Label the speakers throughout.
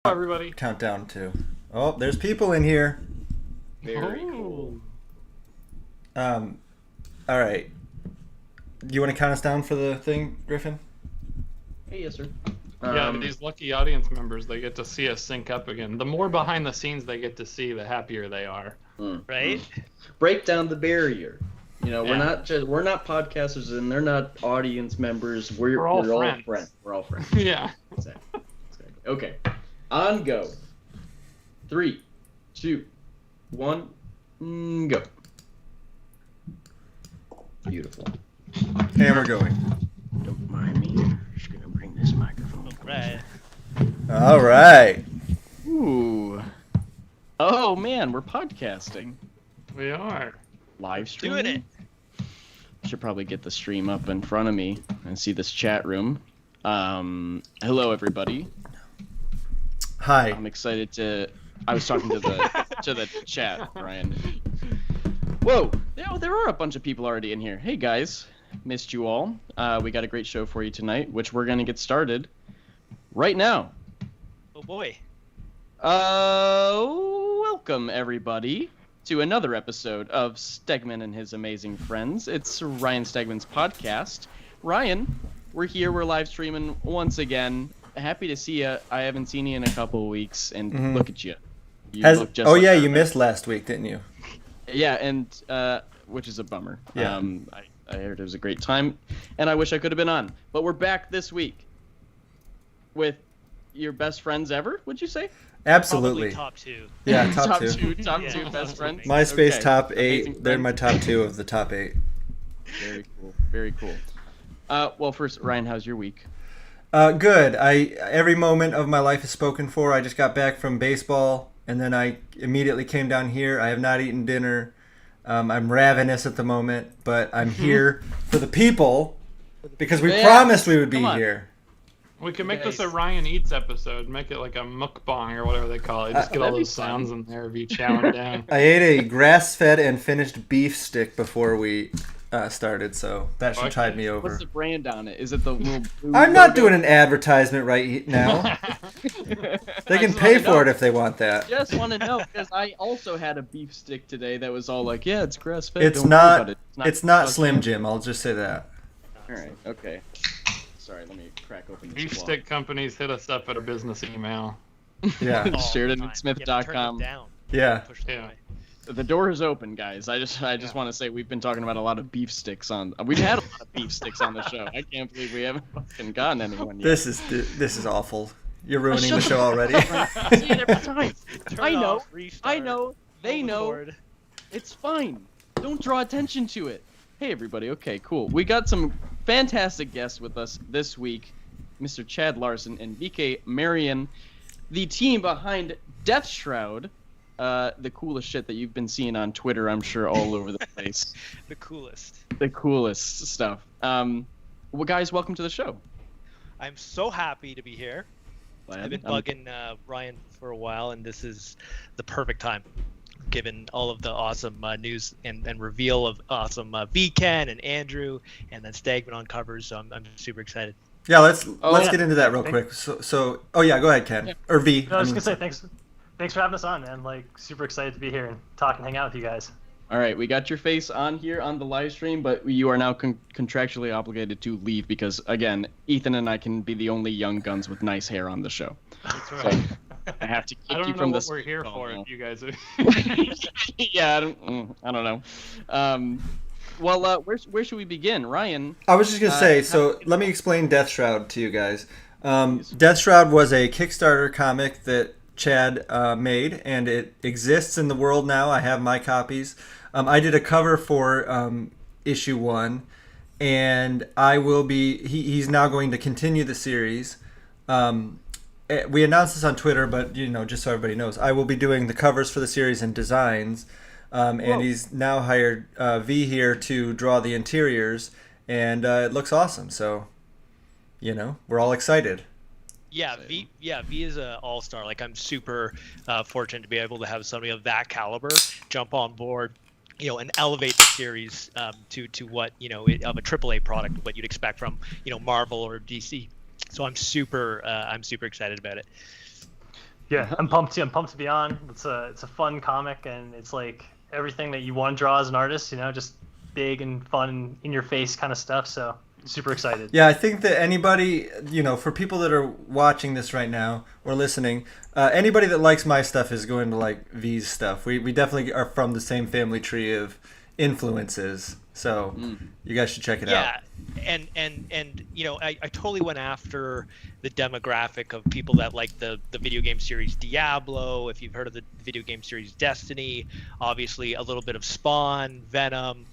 Speaker 1: Everybody.
Speaker 2: Countdown to. Oh, there's people in here.
Speaker 3: Very cool.
Speaker 2: All right. Do you want to count us down for the thing, Griffin?
Speaker 3: Hey, yes, sir.
Speaker 1: Yeah, these lucky audience members, they get to see us sync up again. The more behind the scenes they get to see, the happier they are.
Speaker 4: Right?
Speaker 3: Break down the barrier. You know,
Speaker 1: Yeah.
Speaker 3: we're not podcasters and they're not audience members. We're all friends. We're all friends.
Speaker 1: Yeah.
Speaker 3: Exactly. Okay. On go. 3, 2, 1, go. Beautiful.
Speaker 2: And we're going.
Speaker 3: Don't mind me. I'm just gonna bring this microphone.
Speaker 4: Right.
Speaker 2: All right.
Speaker 3: Ooh. Oh man, we're podcasting.
Speaker 1: We are.
Speaker 3: Live streaming.
Speaker 4: Doing it.
Speaker 3: Should probably get the stream up in front of me and see this chat room. Hello everybody.
Speaker 2: Hi.
Speaker 3: I'm excited to. I was talking to the chat, Ryan. Whoa! There are a bunch of people already in here. Hey guys, missed you all. We got a great show for you tonight, which we're gonna get started right now.
Speaker 4: Oh boy.
Speaker 3: Welcome everybody to another episode of STEG-MAN and his amazing friends. It's Ryan Stegman's podcast. Ryan, we're here. We're live streaming once again. Happy to see you. I haven't seen you in a couple of weeks, and look at you. You look just like
Speaker 2: you missed last week, didn't you?
Speaker 3: Yeah, and which is a bummer.
Speaker 2: Yeah.
Speaker 3: I heard it was a great time, and I wish I could have been on. But we're back this week with your best friends ever. Would you say?
Speaker 2: Absolutely.
Speaker 4: Probably top two.
Speaker 2: Yeah, top
Speaker 3: two,
Speaker 2: two.
Speaker 3: top
Speaker 4: Yeah.
Speaker 3: two best friends.
Speaker 2: MySpace
Speaker 3: Okay.
Speaker 2: top
Speaker 3: Amazing
Speaker 2: 8. They're my
Speaker 3: friends.
Speaker 2: top 2 of the top 8.
Speaker 3: Very cool. Very cool. Well, first, Ryan, how's your week?
Speaker 2: Good. Every moment of my life is spoken for. I just got back from baseball, and then I immediately came down here. I have not eaten dinner. I'm ravenous at the moment, but I'm here for the people because we
Speaker 3: Yeah.
Speaker 2: promised we would be
Speaker 3: Come on.
Speaker 2: here.
Speaker 1: We can make this a
Speaker 3: Nice.
Speaker 1: Ryan Eats episode. Make it like a mukbang or whatever they call it. Just get all
Speaker 3: that'd be
Speaker 1: those sounds in there of you chowing down.
Speaker 2: I ate a grass-fed and finished beef stick before we started, so that should
Speaker 1: Okay.
Speaker 2: tide me over.
Speaker 3: What's the brand on it? Is it the little blue
Speaker 2: I'm not
Speaker 3: logo?
Speaker 2: doing an advertisement right now. They can pay for it if they want that.
Speaker 3: Just want to know because I also had a beef stick today that was all like, yeah, it's grass fed.
Speaker 2: It's
Speaker 3: don't worry
Speaker 2: not.
Speaker 3: about it.
Speaker 2: It's not
Speaker 3: okay.
Speaker 2: Slim Jim. I'll just say that.
Speaker 3: All right. Okay. Sorry. Let me crack open this.
Speaker 1: Beef stick companies hit us up at a business email.
Speaker 2: Yeah.
Speaker 4: All
Speaker 3: Shared it
Speaker 4: the
Speaker 3: at
Speaker 4: time.
Speaker 3: Smith.com.
Speaker 4: You have to turn them down.
Speaker 2: Yeah.
Speaker 4: Push them
Speaker 1: Yeah.
Speaker 4: away.
Speaker 3: The door is open, guys. I just want to say we've been talking about a lot of beef sticks on. We've had a lot of beef sticks on the show. I can't believe we haven't fucking gotten anyone yet.
Speaker 2: This is awful. You're ruining the
Speaker 3: shut
Speaker 2: show already.
Speaker 3: I see it every time.
Speaker 4: Turn
Speaker 3: I know.
Speaker 4: off, restart,
Speaker 3: I know. They know.
Speaker 4: overboard.
Speaker 3: It's fine. Don't draw attention to it. Hey, everybody. Okay, cool. We got some fantastic guests with us this week. Mr. Chad Larsson and VK Marion, the team behind Death Shroud. The coolest shit that you've been seeing on Twitter, I'm sure, all over the place.
Speaker 4: The coolest.
Speaker 3: The coolest stuff. Well, guys, welcome to the show.
Speaker 4: I'm so happy to be here.
Speaker 3: Glad.
Speaker 4: I've been bugging Ryan for a while, and this is the perfect time, given all of the awesome news and reveal of awesome VCan and Andrew, and then STEG-MAN on covers. So I'm super excited.
Speaker 2: Yeah, let's
Speaker 3: yeah.
Speaker 2: get into that real quick. So oh yeah, go ahead, Ken.
Speaker 3: Yeah.
Speaker 2: Or V.
Speaker 5: No, I was just gonna say thanks for having us on, man. Like, super excited to be here and talk and hang out with you guys.
Speaker 3: All right, we got your face on here on the live stream, but you are now contractually obligated to leave because, again, Ethan and I can be the only young guns with nice hair on the show.
Speaker 4: That's
Speaker 3: So I have to
Speaker 1: I
Speaker 3: keep
Speaker 1: don't
Speaker 3: you
Speaker 1: know
Speaker 3: from
Speaker 1: what
Speaker 3: this.
Speaker 1: we're here
Speaker 3: Oh,
Speaker 1: for
Speaker 3: no.
Speaker 1: if you guys are...
Speaker 3: Yeah, I don't know. Well, where should we begin, Ryan?
Speaker 2: I was just gonna say. So let me explain Death Shroud to you guys. Death Shroud was a Kickstarter comic that Chad made, and it exists in the world now. I have my copies. I did a cover for issue 1, and I will be. He's now going to continue the series. We announced this on Twitter, but just so everybody knows, I will be doing the covers for the series and designs. And he's now hired V here to draw the interiors, and it looks awesome. So, we're all excited.
Speaker 4: Yeah, V is an all-star. Like, I'm super fortunate to be able to have somebody of that caliber jump on board, and elevate the series to what of a AAA product, what you'd expect from Marvel or DC. So I'm super excited about it.
Speaker 5: Yeah, I'm pumped too. I'm pumped to be on. It's a fun comic, and it's like everything that you want to draw as an artist. Just big and fun, in your face kind of stuff. So super excited.
Speaker 2: Yeah, I think that anybody, for people that are watching this right now or listening, anybody that likes my stuff is going to like V's stuff. We definitely are from the same family tree of influences, so you guys should check it out.
Speaker 4: Yeah, and I totally went after the demographic of people that like the video game series Diablo. If you've heard of the video game series Destiny, obviously a little bit of Spawn, Venom.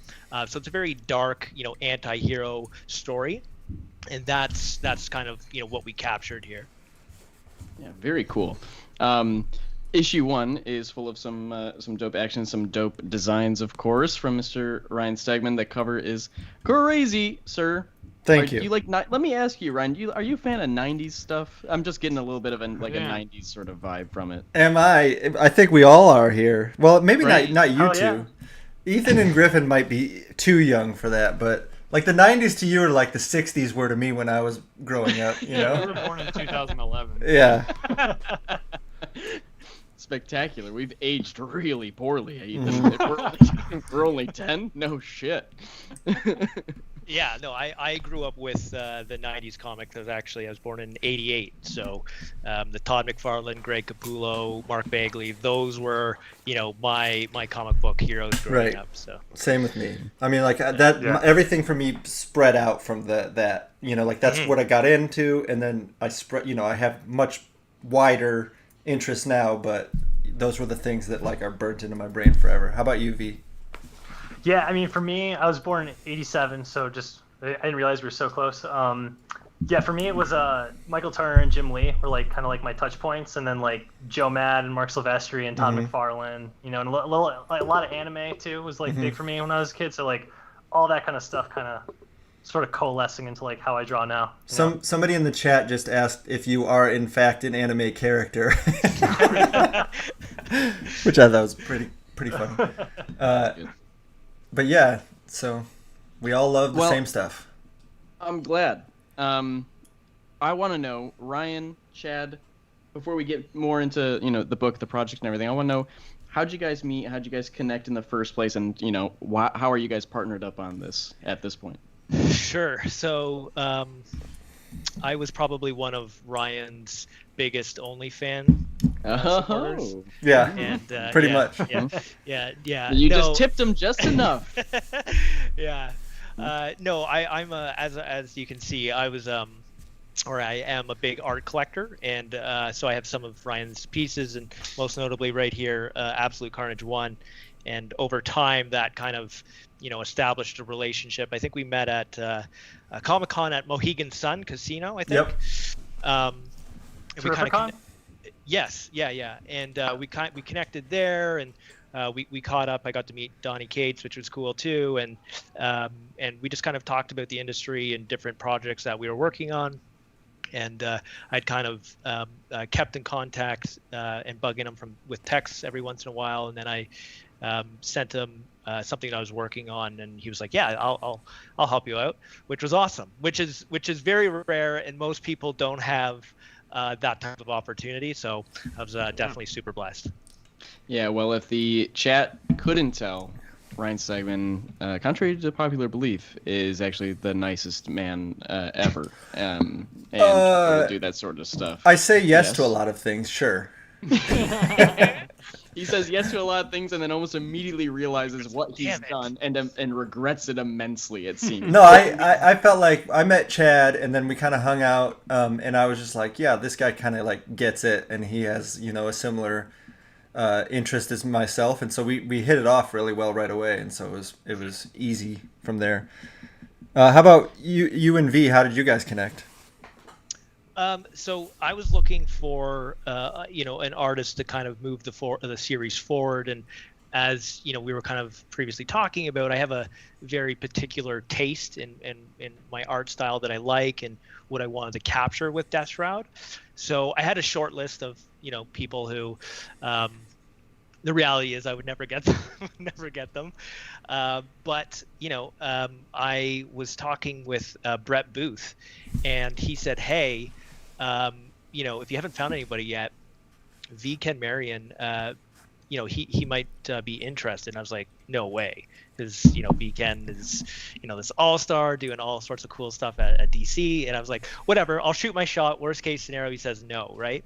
Speaker 4: So it's a very dark, anti-hero story, and that's kind of what we captured here.
Speaker 3: Yeah, very cool. Issue 1 is full of some dope action, some dope designs, of course, from Mr. Ryan Stegman. The cover is crazy, sir.
Speaker 2: Thank you.
Speaker 3: Let me ask you, Ryan. Are you a fan of '90s stuff? I'm just getting a little bit of a '90s sort of vibe from it.
Speaker 2: Am I? I think we all are here. Well, maybe
Speaker 3: Right.
Speaker 2: not you two.
Speaker 5: Yeah.
Speaker 2: Ethan and Griffin might be too young for that, but like the '90s to you are like the '60s were to me when I was growing up.
Speaker 1: We were born in 2011.
Speaker 2: Yeah.
Speaker 3: Spectacular. We've aged really poorly, Ethan. We're only 10? No shit.
Speaker 4: Yeah, no, I grew up with the 90s comics. I was born in 88. So the Todd McFarlane, Greg Capullo, Mark Bagley, those were, my comic book heroes growing up. So
Speaker 2: Same with me. I mean, like that.
Speaker 5: Yeah.
Speaker 2: Everything for me spread out from that. Like that's what I got into, and then I spread. I have much wider interests now, but those were the things that like are burnt into my brain forever. How about you, V?
Speaker 5: Yeah, I mean, for me, I was born in '87, so I didn't realize we were so close. Yeah, for me, it was Michael Turner and Jim Lee were like kind of like my touch points, and then like Joe Mad and Mark Silvestri and Todd McFarlane, and a lot of anime too was like big for me when I was a kid. So like all that kind of stuff kind of sort of coalescing into like how I draw now.
Speaker 2: Somebody in the chat just asked if you are in fact an anime character, which I thought was pretty funny. But yeah, so we all love the same stuff.
Speaker 3: I'm glad. I want to know, Ryan, Chad, before we get more into the book, the project, and everything, I want to know, how'd you guys meet? How'd you guys connect in the first place? And how are you guys partnered up on this at this point?
Speaker 4: Sure. So I was probably one of Ryan's biggest OnlyFan supporters.
Speaker 2: Yeah,
Speaker 4: And
Speaker 2: pretty much.
Speaker 4: Yeah.
Speaker 3: You just tipped him just enough.
Speaker 4: Yeah. No, I'm as you can see, I am a big art collector, and so I have some of Ryan's pieces, and most notably right here, Absolute Carnage 1. And over time, that kind of established a relationship. I think we met at Comic-Con at Mohegan Sun Casino, I think.
Speaker 2: Yep.
Speaker 4: And we kind of yes, yeah. And we connected there, and we caught up. I got to meet Donnie Cates, which was cool too, and we just kind of talked about the industry and different projects that we were working on. And I'd kind of kept in contact and bugging him with texts every once in a while, and then I sent him something that I was working on, and he was like, "Yeah, I'll help you out," which was awesome. Which is very rare, and most people don't have that type of opportunity. So I was definitely super blessed.
Speaker 3: Yeah, well, if the chat couldn't tell, Ryan Stegman, contrary to popular belief, is actually the nicest man ever, and will do that sort of stuff.
Speaker 2: I say yes to a lot of things, sure.
Speaker 3: He says yes to a lot of things, and then almost immediately realizes what he's done, and regrets it immensely. It seems.
Speaker 2: No, I felt like I met Chad, and then we kind of hung out, and I was just like, yeah, this guy kind of like gets it, and he has a similar interest as myself, and so we hit it off really well right away, and so it was easy from there. How about you and V? How did you guys connect?
Speaker 4: So I was looking for, an artist to kind of move the series forward. And as, we were kind of previously talking about, I have a very particular taste in my art style that I like and what I wanted to capture with Death Shroud. So I had a short list of, people who, the reality is I would never get them. But I was talking with Brett Booth, and he said, "Hey, if you haven't found anybody yet, Ken Marion, he might be interested. And I was like, no way, because Ken is this all-star doing all sorts of cool stuff at DC, and I was like, whatever, I'll shoot my shot. Worst case scenario, he says no, right?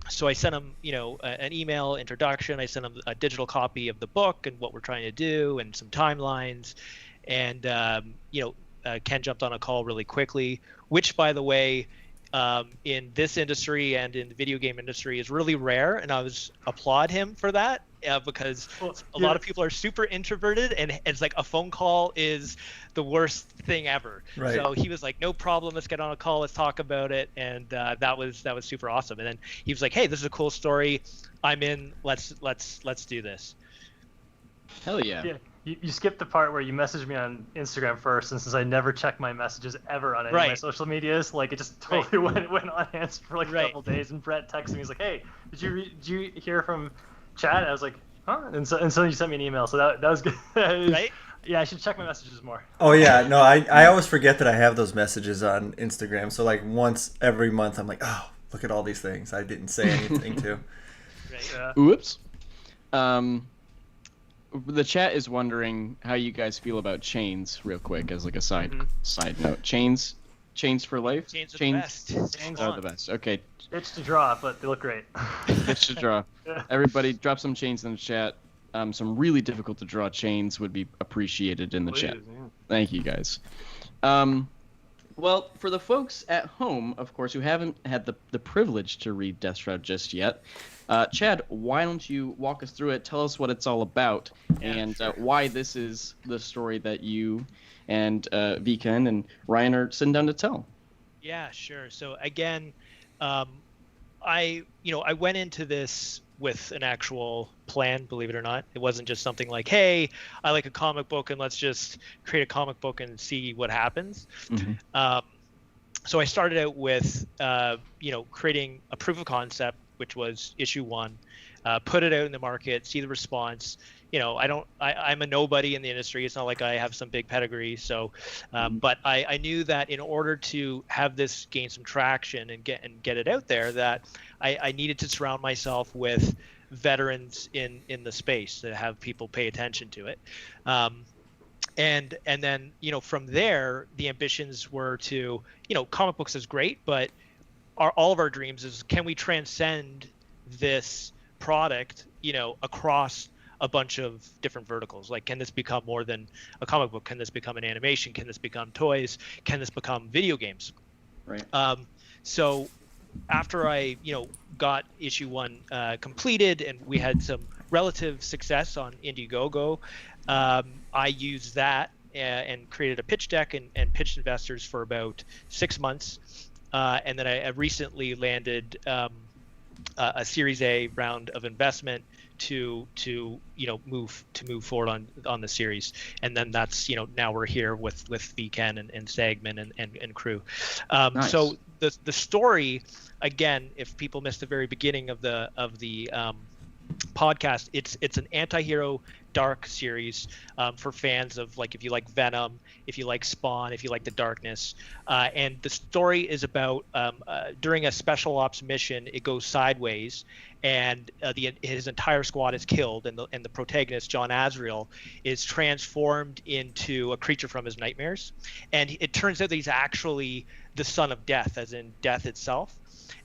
Speaker 4: So I sent him an email introduction. I sent him a digital copy of the book and what we're trying to do and some timelines, and Ken jumped on a call really quickly, which, by the way, in this industry and in the video game industry is really rare, and I applaud him for that, because a lot of people are super introverted, and it's like a phone call is the worst thing ever.
Speaker 2: Right.
Speaker 4: So he was like, no problem, let's get on a call, let's talk about it, and that was super awesome. And then he was like, hey, this is a cool story, I'm in, let's do this.
Speaker 3: Hell yeah.
Speaker 5: You skipped the part where you messaged me on Instagram first, and since I never check my messages ever on any of my social medias, like, it just totally went unanswered for like a couple days. And Brett texted me, he's like, "Hey, did you hear from Chad?" I was like, "Huh?" And so you sent me an email, so that was good.
Speaker 4: Right?
Speaker 5: Yeah, I should check my messages more.
Speaker 2: Oh yeah, no, I always forget that I have those messages on Instagram. So like once every month, I'm like, oh, look at all these things I didn't say anything to.
Speaker 4: Right.
Speaker 5: Yeah.
Speaker 3: Oops. The chat is wondering how you guys feel about chains, real quick, as like a side note. Chains for life.
Speaker 4: Chains are the best.
Speaker 5: Chains
Speaker 3: are the best. Okay.
Speaker 5: Itch to draw, but they look great.
Speaker 3: Itch to draw.
Speaker 5: Yeah.
Speaker 3: Everybody, drop some chains in the chat. Some really difficult to draw chains would be appreciated in the chat.
Speaker 1: Yeah.
Speaker 3: Thank you, guys. Well, for the folks at home, of course, who haven't had the privilege to read Death Shroud just yet, Chad, why don't you walk us through it? Tell us what it's all about, and why this is the story that you and Viken and Ryan are sitting down to tell.
Speaker 4: Yeah, sure. So again, I went into this with an actual plan, believe it or not. It wasn't just something like, hey, I like a comic book and let's just create a comic book and see what happens.
Speaker 3: Mm-hmm.
Speaker 4: So I started out with, creating a proof of concept, which was issue 1, put it out in the market, see the response. I'm a nobody in the industry. It's not like I have some big pedigree. So, but I knew that in order to have this gain some traction and get it out there, that I needed to surround myself with veterans in the space to have people pay attention to it. And then, from there, the ambitions were to, comic books is great, but all of our dreams is, can we transcend this product, across a bunch of different verticals? Like, can this become more than a comic book? Can this become an animation? Can this become toys? Can this become video games?
Speaker 3: Right.
Speaker 4: So after I, got issue 1 completed, and we had some relative success on Indiegogo, I used that and created a pitch deck and pitched investors for about 6 months. And then I recently landed a Series A round of investment to move forward on the series, and then that's now we're here with Viken and STEG-MAN and crew.
Speaker 3: Nice.
Speaker 4: So the story, again, if people missed the very beginning of the podcast, it's an anti-hero dark series for fans of, like, if you like Venom, if you like Spawn, if you like the darkness, and the story is about during a special ops mission, it goes sideways, and his entire squad is killed, and the protagonist, John Azrael, is transformed into a creature from his nightmares, and it turns out that he's actually the son of death, as in death itself.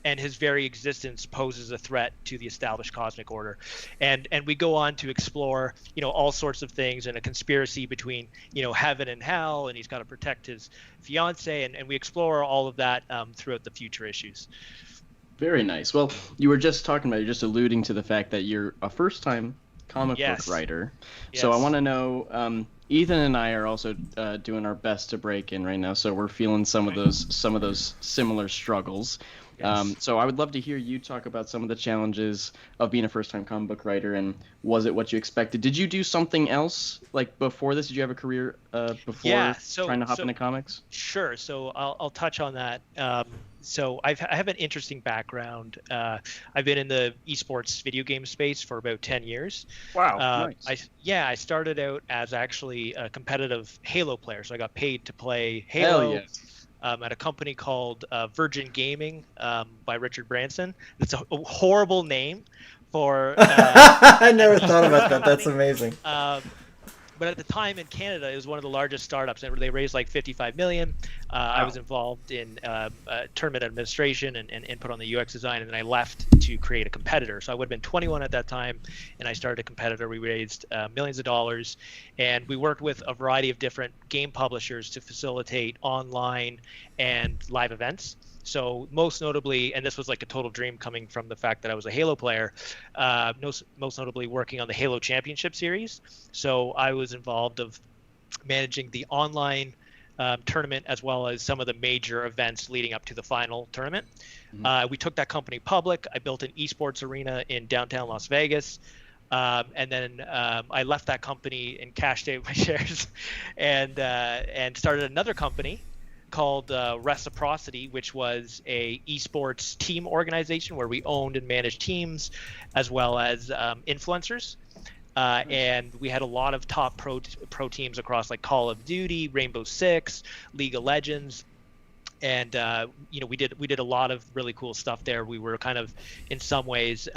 Speaker 4: And his very existence poses a threat to the established cosmic order, and we go on to explore, all sorts of things, and a conspiracy between, heaven and hell, and he's got to protect his fiance, and we explore all of that throughout the future issues.
Speaker 3: Very nice. Well, you were just alluding to the fact that you're a first-time comic book writer.
Speaker 4: Yes.
Speaker 3: So I want to know, Ethan and I are also doing our best to break in right now, so we're feeling some of those similar struggles.
Speaker 4: Yes.
Speaker 3: So I would love to hear you talk about some of the challenges of being a first-time comic book writer, and was it what you expected? Did you do something else, like, before this? Did you have a career before trying to hop into comics?
Speaker 4: Sure. So I'll touch on that. So I have an interesting background. I've been in the esports video game space for about 10 years.
Speaker 3: Wow, nice.
Speaker 4: I started out as actually a competitive Halo player, so I got paid to play Halo.
Speaker 3: Hell yeah.
Speaker 4: at a company called Virgin Gaming by Richard Branson. It's a horrible name for.
Speaker 2: I never thought about that. That's amazing.
Speaker 4: But at the time in Canada, it was one of the largest startups, and they raised like 55 million. I was involved in tournament administration and input on the UX design, and then I left to create a competitor. So I would have been 21 at that time, and I started a competitor. We raised millions of dollars, and we worked with a variety of different game publishers to facilitate online and live events. So most notably, and this was like a total dream coming from the fact that I was a Halo player, most notably working on the Halo Championship Series. So I was involved of managing the online tournament as well as some of the major events leading up to the final tournament. We took that company public. I built an esports arena in downtown Las Vegas. And then I left that company and cashed out my shares and started another company called Reciprocity, which was a esports team organization where we owned and managed teams as well as influencers. And we had a lot of top pro teams across like Call of Duty, Rainbow Six, League of Legends. And we did a lot of really cool stuff there. We were kind of in some ways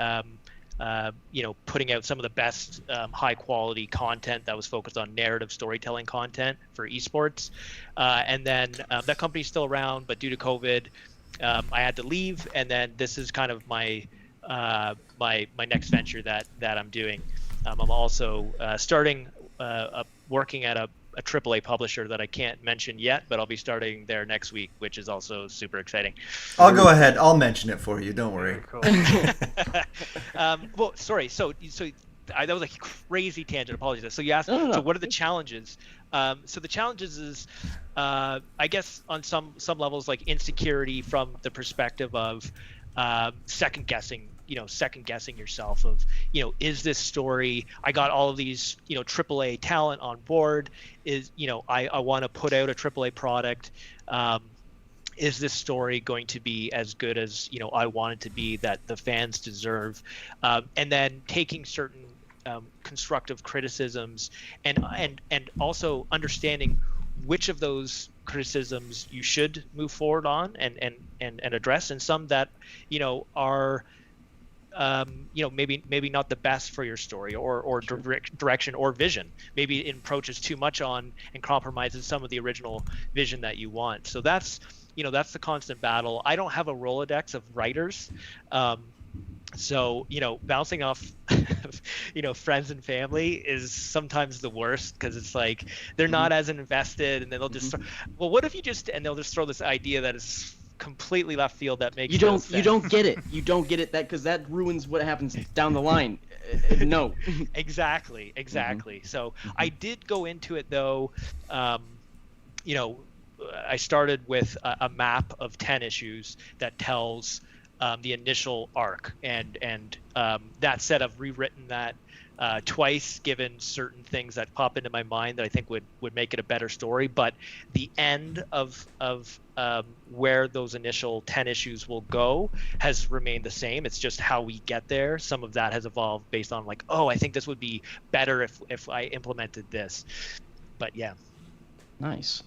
Speaker 4: putting out some of the best high quality content that was focused on narrative storytelling content for esports. And then that company's still around, but due to COVID, I had to leave. And then this is kind of my my next venture that I'm doing. I'm also starting working at a AAA publisher that I can't mention yet, but I'll be starting there next week, which is also super exciting.
Speaker 2: I'll go ahead. I'll mention it for you. Don't worry.
Speaker 5: Cool.
Speaker 4: Well, sorry. So that was a crazy tangent. Apologies. So you asked.
Speaker 3: No.
Speaker 4: So what are the challenges? So the challenges is, I guess, on some levels, like insecurity from the perspective of second guessing yourself of, is this story, I got all of these, AAA talent on board, is, I want to put out a AAA product. Is this story going to be as good as, I want it to be, that the fans deserve? And then taking certain constructive criticisms and also understanding which of those criticisms you should move forward on and address, and some that, are maybe not the best for your story or direction or vision. Maybe it encroaches too much on and compromises some of the original vision that you want. So that's the constant battle. I don't have a Rolodex of writers. So, bouncing off, friends and family is sometimes the worst, because it's like they're not as invested, and then they'll just, well, what if you just, and they'll just throw this idea that is completely left field that makes
Speaker 3: you don't get it that, because that ruins what happens down the line. No.
Speaker 4: Exactly. So I did go into it though. I started with a map of 10 issues that tells the initial arc, and that said, I've rewritten that twice, given certain things that pop into my mind that I think would make it a better story. But the end of where those initial 10 issues will go has remained the same. It's just how we get there. Some of that has evolved based on like, I think this would be better if I implemented this. But yeah.
Speaker 3: Nice.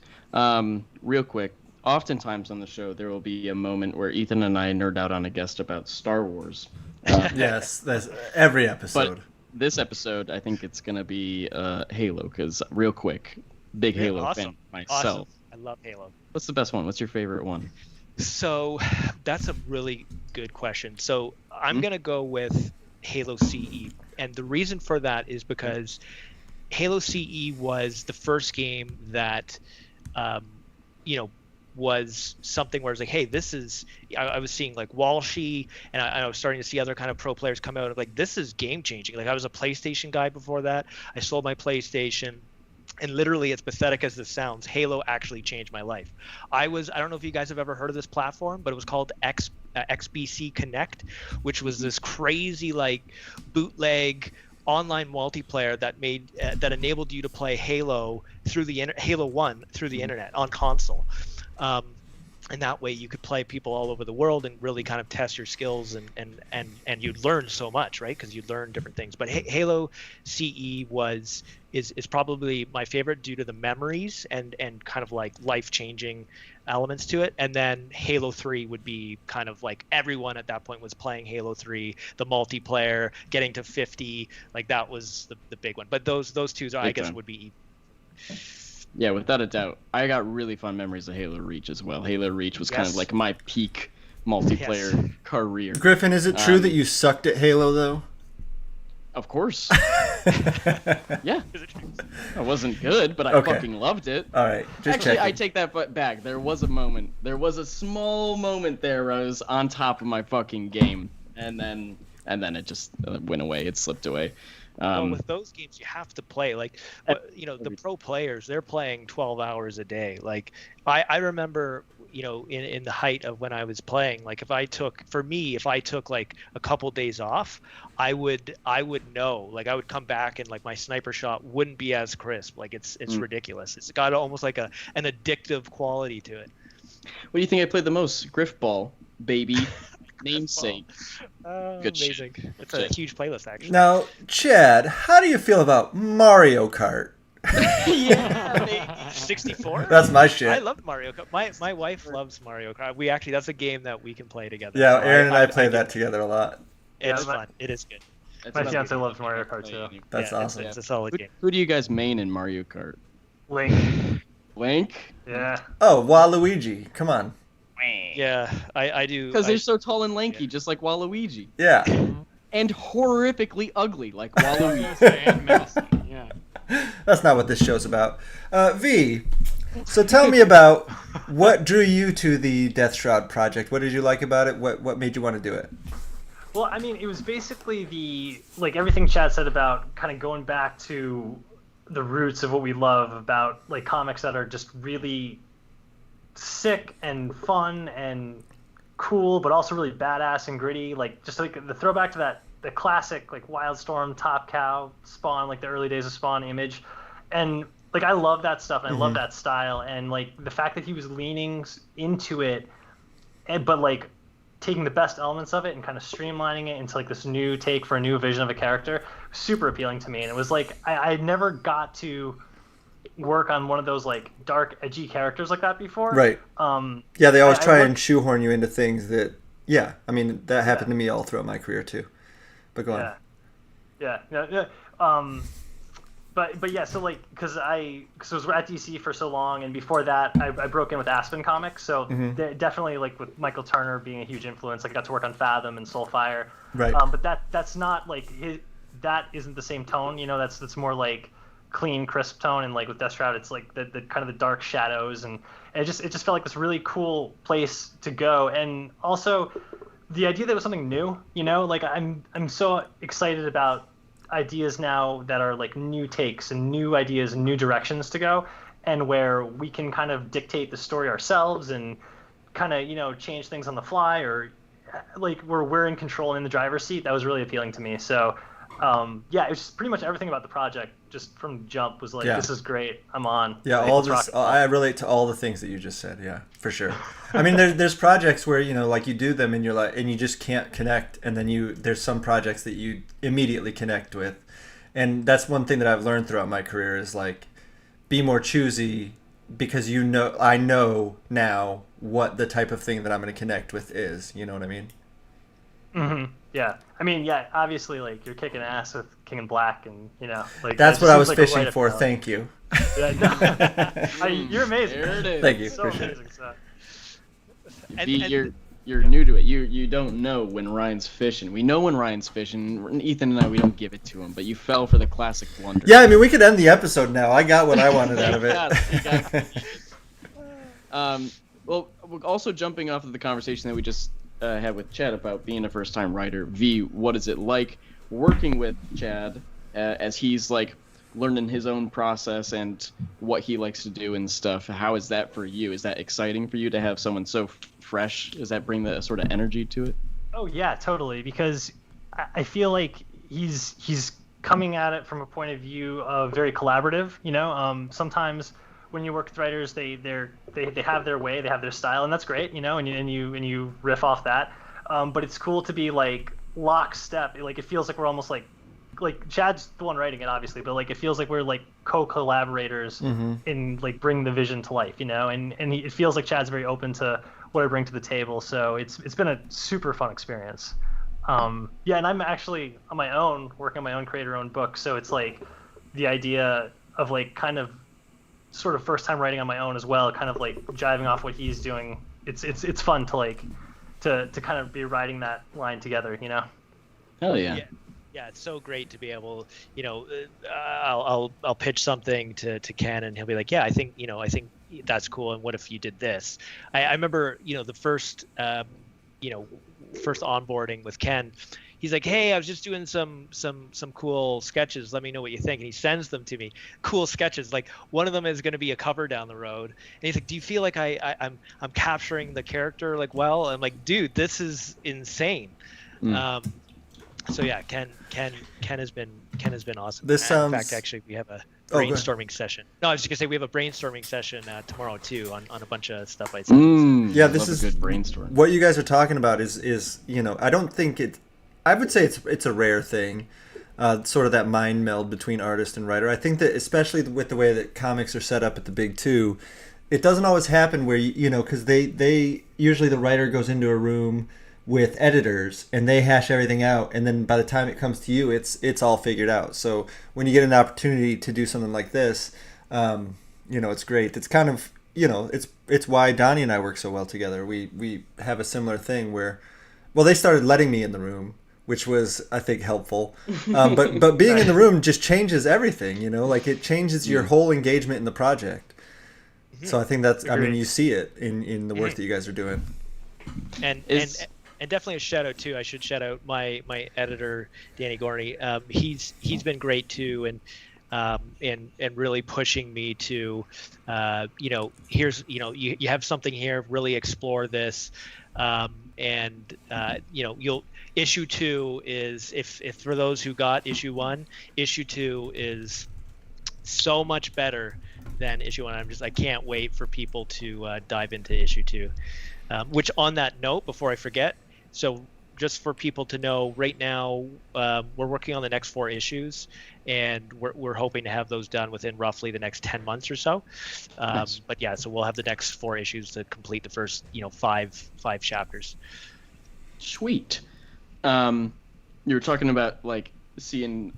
Speaker 3: Real quick, oftentimes on the show there will be a moment where Ethan and I nerd out on a guest about Star Wars.
Speaker 2: Yes, that's every episode.
Speaker 3: But this episode, I think it's going to be Halo, because real quick, big Halo fan myself.
Speaker 4: Awesome. I love Halo.
Speaker 3: What's the best one? What's your favorite one?
Speaker 4: So that's a really good question. So I'm going to go with Halo CE. And the reason for that is because Halo CE was the first game that, was something where I was like, hey, this is, I was seeing like Walshy, and I was starting to see other kind of pro players come out of like, this is game changing. Like, I was a PlayStation guy before that. I sold my PlayStation, and literally, as pathetic as this sounds, Halo actually changed my life. I don't know if you guys have ever heard of this platform, but it was called XBC Connect, which was this crazy like bootleg online multiplayer that enabled you to play Halo through the Halo 1 through the internet on console. and that way you could play people all over the world and really kind of test your skills, and you'd learn so much, right? Because you'd learn different things. But Halo CE is probably my favorite due to the memories and kind of like life-changing elements to it. And then Halo 3 would be kind of like everyone at that point was playing Halo 3, the multiplayer, getting to 50, like that was the big one. But those two I guess would be.
Speaker 3: Yeah, without a doubt. I got really fun memories of Halo Reach as well. Halo Reach was kind of like my peak multiplayer career.
Speaker 2: Griffin, is it true that you sucked at Halo, though?
Speaker 3: Of course. Yeah. I wasn't good, but I fucking loved it.
Speaker 2: All right.
Speaker 3: Actually, I take that back. There was a moment. There was a small moment there where I was on top of my fucking game, and then it just went away. It slipped away.
Speaker 4: Well, with those games, you have to play. Like, the pro players, they're playing 12 hours a day. Like, I remember, in the height of when I was playing, like if I took like a couple days off, I would know, like I would come back and like my sniper shot wouldn't be as crisp. Like it's ridiculous. It's got almost like an addictive quality to it.
Speaker 3: What do you think I played the most? Griffball, baby. Namesake. Good
Speaker 4: amazing.
Speaker 3: Shit.
Speaker 4: It's a huge playlist, actually.
Speaker 2: Now, Chad, how do you feel about Mario Kart?
Speaker 4: Yeah, 64.
Speaker 2: That's my shit.
Speaker 4: I love Mario Kart. My wife loves Mario Kart. That's a game that we can play together.
Speaker 2: Yeah,
Speaker 4: So
Speaker 2: Aaron and I play that together a lot.
Speaker 4: It's fun. It is good.
Speaker 5: My fiance loves Mario Kart too.
Speaker 2: That's awesome.
Speaker 4: It's a solid game.
Speaker 3: Who do you guys main in Mario Kart?
Speaker 5: Link.
Speaker 3: Yeah.
Speaker 2: Oh, Waluigi. Come on.
Speaker 4: Yeah, I do.
Speaker 3: Because they're so tall and lanky, just like Waluigi.
Speaker 2: Yeah.
Speaker 3: And horrifically ugly, like Waluigi.
Speaker 1: And menacing, yeah.
Speaker 2: That's not what this show's about. V, so tell me about what drew you to the Death Shroud project. What did you like about it? What made you want to do it?
Speaker 5: Well, I mean, it was basically like everything Chad said about kind of going back to the roots of what we love about like comics that are just really sick and fun and cool, but also really badass and gritty. Like just like the throwback to the classic like Wildstorm, Top Cow, Spawn, like the early days of Spawn image, and like I love that stuff and I love that style, and like the fact that he was leaning into it, but like taking the best elements of it and kind of streamlining it into like this new take for a new vision of a character, super appealing to me. And it was like I never got to work on one of those like dark edgy characters like that before.
Speaker 2: Right. Yeah, they always try and shoehorn you into things that I mean that happened to me all throughout my career too. But go on.
Speaker 5: Yeah. But yeah, so like because I was at DC for so long, and before that I broke in with Aspen Comics, so definitely like with Michael Turner being a huge influence. I got to work on Fathom and Soulfire.
Speaker 2: Right.
Speaker 5: But that's not like that isn't the same tone. That's more like clean, crisp tone, and like with Death Shroud, it's like the kind of the dark shadows, and it just felt like this really cool place to go, and also the idea that it was something new. Like I'm so excited about ideas now that are like new takes and new ideas and new directions to go, and where we can kind of dictate the story ourselves and kind of change things on the fly, or like where we're in control and in the driver's seat. That was really appealing to me. So yeah, it was just pretty much everything about the project just from jump was like, this is great, I'm on.
Speaker 2: Yeah, all this I relate to all the things that you just said. Yeah, for sure. I mean, there's projects where like you do them and you're like, and you just can't connect, and then there's some projects that you immediately connect with, and that's one thing that I've learned throughout my career is like, be more choosy, because I know now what the type of thing that I'm going to connect with is. You know what I mean?
Speaker 5: Mm-hmm. Yeah. I mean, yeah, obviously, like, you're kicking ass with King in Black, and, like...
Speaker 2: That's what I was fishing for. Thank you.
Speaker 5: Yeah, no. You're amazing.
Speaker 3: There it is.
Speaker 2: Thank you.
Speaker 5: So amazing. So.
Speaker 3: You're new to it. You don't know when Ryan's fishing. We know when Ryan's fishing. Ethan and I, we don't give it to him, but you fell for the classic blunder.
Speaker 2: Yeah, I mean, we could end the episode now. I got what I wanted out of it.
Speaker 3: Well, also jumping off of the conversation that we just had with Chad about being a first-time writer, V, what is it like working with Chad as he's like learning his own process and what he likes to do and stuff? How is that for you? Is that exciting for you to have someone so fresh? Does that bring that sort of energy to it?
Speaker 5: Oh yeah, totally. Because I feel like he's coming at it from a point of view of very collaborative. Sometimes when you work with writers, they have their way, they have their style, and that's great, and you riff off that. But it's cool to be like lockstep. Like it feels like we're almost like Chad's the one writing it, obviously, but like it feels like we're like co-collaborators in like bringing the vision to life, and it feels like Chad's very open to what I bring to the table. So it's been a super fun experience. And I'm actually on my own, working on my own creator-owned book. So it's like the idea of like kind of sort of first time writing on my own as well, kind of like jiving off what he's doing. It's fun to like to kind of be riding that line together,
Speaker 3: Hell yeah.
Speaker 4: Yeah, it's so great to be able, I'll pitch something to Ken, and he'll be like, yeah, I think that's cool. And what if you did this? I remember, the first, first onboarding with Ken, he's like, hey, I was just doing some cool sketches. Let me know what you think. And he sends them to me. Cool sketches. Like one of them is going to be a cover down the road. And he's like, do you feel like I'm capturing the character like well? I'm like, dude, this is insane. So yeah, Ken has been awesome.
Speaker 2: This sounds.
Speaker 4: In fact, actually, we have a brainstorming session. No, I was just gonna say we have a brainstorming session tomorrow too on a bunch of stuff.
Speaker 2: Yeah, this is
Speaker 3: a good brainstorm.
Speaker 2: What you guys are talking about is I don't think it. I would say it's a rare thing, sort of that mind meld between artist and writer. I think that especially with the way that comics are set up at the big two, it doesn't always happen where because they usually the writer goes into a room with editors and they hash everything out, and then by the time it comes to you, it's all figured out. So when you get an opportunity to do something like this, it's great. It's kind of it's why Donnie and I work so well together. We have a similar thing where, well, they started letting me in the room, which was, I think, helpful. But being in the room just changes everything. Like it changes your whole engagement in the project. So I think that's, you see it in the work that you guys are doing.
Speaker 4: And definitely a shout out too. I should shout out my editor, Danny Gorney. He's been great too, and really pushing me to, here's you have something here. Really explore this, you'll. Issue 2 is if for those who got issue 1, issue 2 is so much better than issue 1. I can't wait for people to dive into issue 2. Which on that note, before I forget, so just for people to know, right now we're working on the next 4 issues, and we're hoping to have those done within roughly the next 10 months or so.
Speaker 3: Nice.
Speaker 4: But yeah, so we'll have the next 4 issues to complete the first 5 chapters.
Speaker 3: Sweet. You were talking about like seeing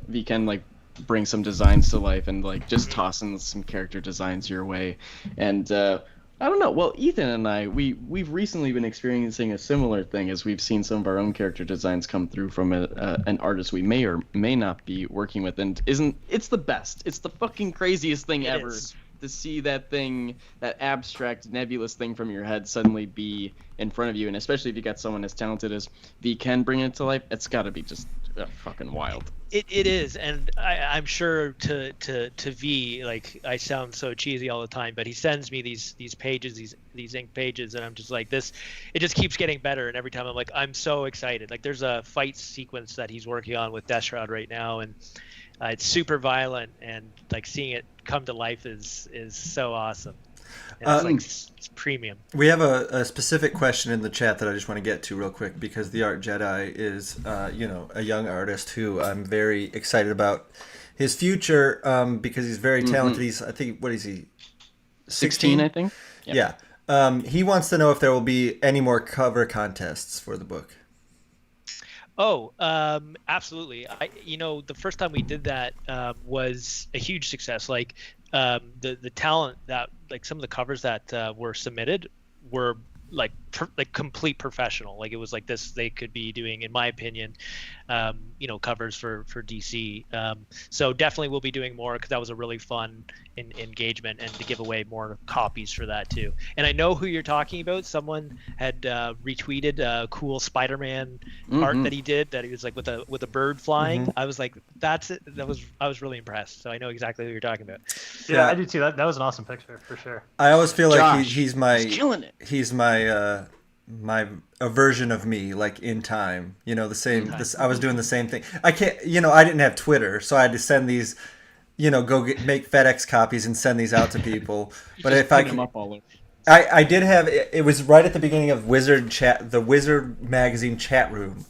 Speaker 3: Weekend like bring some designs to life and like just tossing some character designs your way, and I don't know. Well, Ethan and I, we've recently been experiencing a similar thing as we've seen some of our own character designs come through from an artist we may or may not be working with, and it's the best. It's the fucking craziest thing ever. To see that thing, that abstract, nebulous thing from your head suddenly be in front of you, and especially if you got someone as talented as V can bring it to life, it's got to be just fucking wild.
Speaker 4: It is, and I'm sure to V, like, I sound so cheesy all the time, but he sends me these pages, these ink pages, and I'm just like, this, it just keeps getting better, and every time I'm like, I'm so excited. Like, there's a fight sequence that he's working on with Deathshroud right now, and it's super violent, and like seeing it come to life is so awesome. And it's premium.
Speaker 2: We have a specific question in the chat that I just want to get to real quick, because the Art Jedi is a young artist who I'm very excited about his future, because he's very talented. He's, I think, what is he?
Speaker 3: 16, I think.
Speaker 2: Yeah. He wants to know if there will be any more cover contests for the book.
Speaker 4: Oh, absolutely. The first time we did that was a huge success. Like the talent that, like, some of the covers that were submitted were like complete professional. Like, it was like this, they could be doing, in my opinion, covers for DC. So definitely we'll be doing more, because that was a really fun engagement, and to give away more copies for that too. And I know who you're talking about. Someone had retweeted a cool Spider-Man art that he did, that he was like with a bird flying. I was like, that's it. I was really impressed. So I know exactly who you're talking about.
Speaker 5: Yeah, I do too. That was an awesome picture for sure.
Speaker 2: I always feel like
Speaker 3: Josh,
Speaker 2: he's
Speaker 3: killing it.
Speaker 2: He's my a version of me, like in time. The same. I was doing the same thing. I can't. I didn't have Twitter, so I had to send these make FedEx copies and send these out to people. But if I
Speaker 3: Pick 'em
Speaker 2: can,
Speaker 3: up all over.
Speaker 2: I did have it was right at the beginning of the Wizard magazine chat room.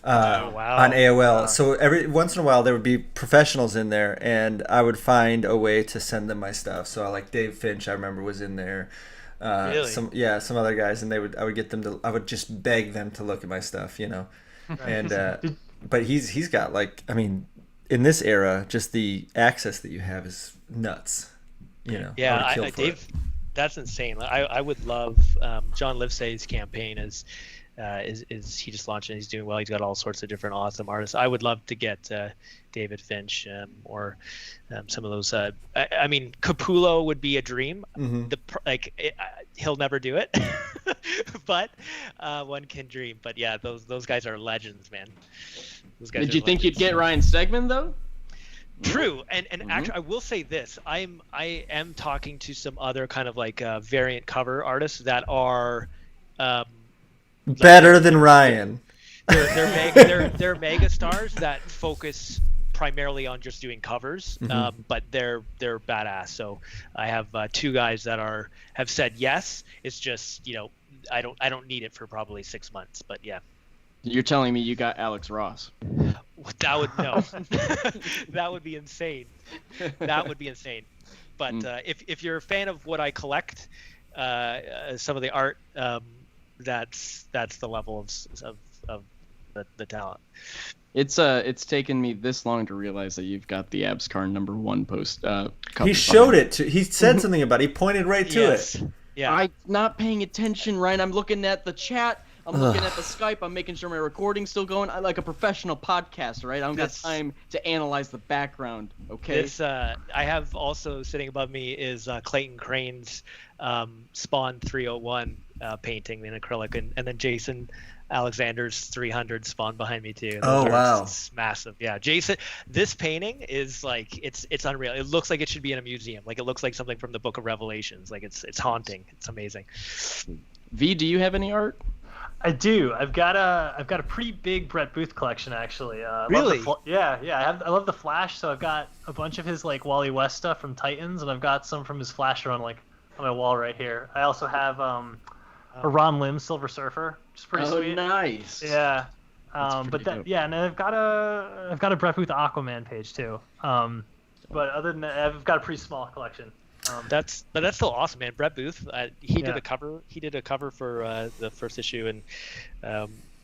Speaker 4: Wow.
Speaker 2: On AOL. So every once in a while there would be professionals in there, and I would find a way to send them my stuff. So like Dave Finch, I remember, was in there.
Speaker 4: Really?
Speaker 2: Some other guys, and I would get them to. I would just beg them to look at my stuff, And but he's got in this era, just the access that you have is nuts.
Speaker 4: Yeah, Dave, that's insane. I would love John Livesay's campaign is he just launched and he's doing well. He's got all sorts of different awesome artists. I would love to get David Finch or some of those. Capullo would be a dream.
Speaker 2: Mm-hmm.
Speaker 4: He'll never do it, but one can dream. But yeah, those guys are legends, man. Those guys.
Speaker 3: Did you think you'd get Ryan Stegman though?
Speaker 4: True, and actually, I will say this: I am talking to some other kind of variant cover artists that are
Speaker 2: better than Ryan.
Speaker 4: They're mega stars that focus primarily on just doing covers, but they're badass. So I have two guys that have said yes. It's just I don't need it for probably 6 months, but yeah.
Speaker 3: You're telling me you got Alex Ross?
Speaker 4: That would no. That would be insane. That would be insane. But if you're a fan of what I collect, some of the art, that's the level of the talent.
Speaker 3: It's taken me this long to realize that you've got the Abscarn #1 post.
Speaker 2: He showed it. He said something about it. He pointed right to it.
Speaker 4: Yeah.
Speaker 3: I'm not paying attention, Ryan. I'm looking at the chat. I'm looking at the Skype. I'm making sure my recording's still going. I like a professional podcaster, right? I don't got time to analyze the background. Okay.
Speaker 4: I have also sitting above me is Clayton Crane's Spawn 301 painting in acrylic, and then Jason Alexander's 300 Spawn behind me too.
Speaker 2: Wow.
Speaker 4: It's massive. Yeah, Jason. This painting is it's unreal. It looks like it should be in a museum. It looks like something from the Book of Revelations. It's haunting. It's amazing.
Speaker 3: V, do you have any art?
Speaker 5: I do. I've got a pretty big Brett Booth collection actually.
Speaker 4: Really?
Speaker 5: I love the Flash, so I've got a bunch of his Wally West stuff from Titans, and I've got some from his Flash run on my wall right here. I also have a Ron Lim Silver Surfer, which is pretty sweet.
Speaker 3: Oh, nice.
Speaker 5: Yeah.
Speaker 3: Dope.
Speaker 5: And I've got a Brett Booth Aquaman page too. But other than that, I've got a pretty small collection.
Speaker 4: That's still awesome, man. Brett Booth, he did a cover. He did a cover for the first issue, and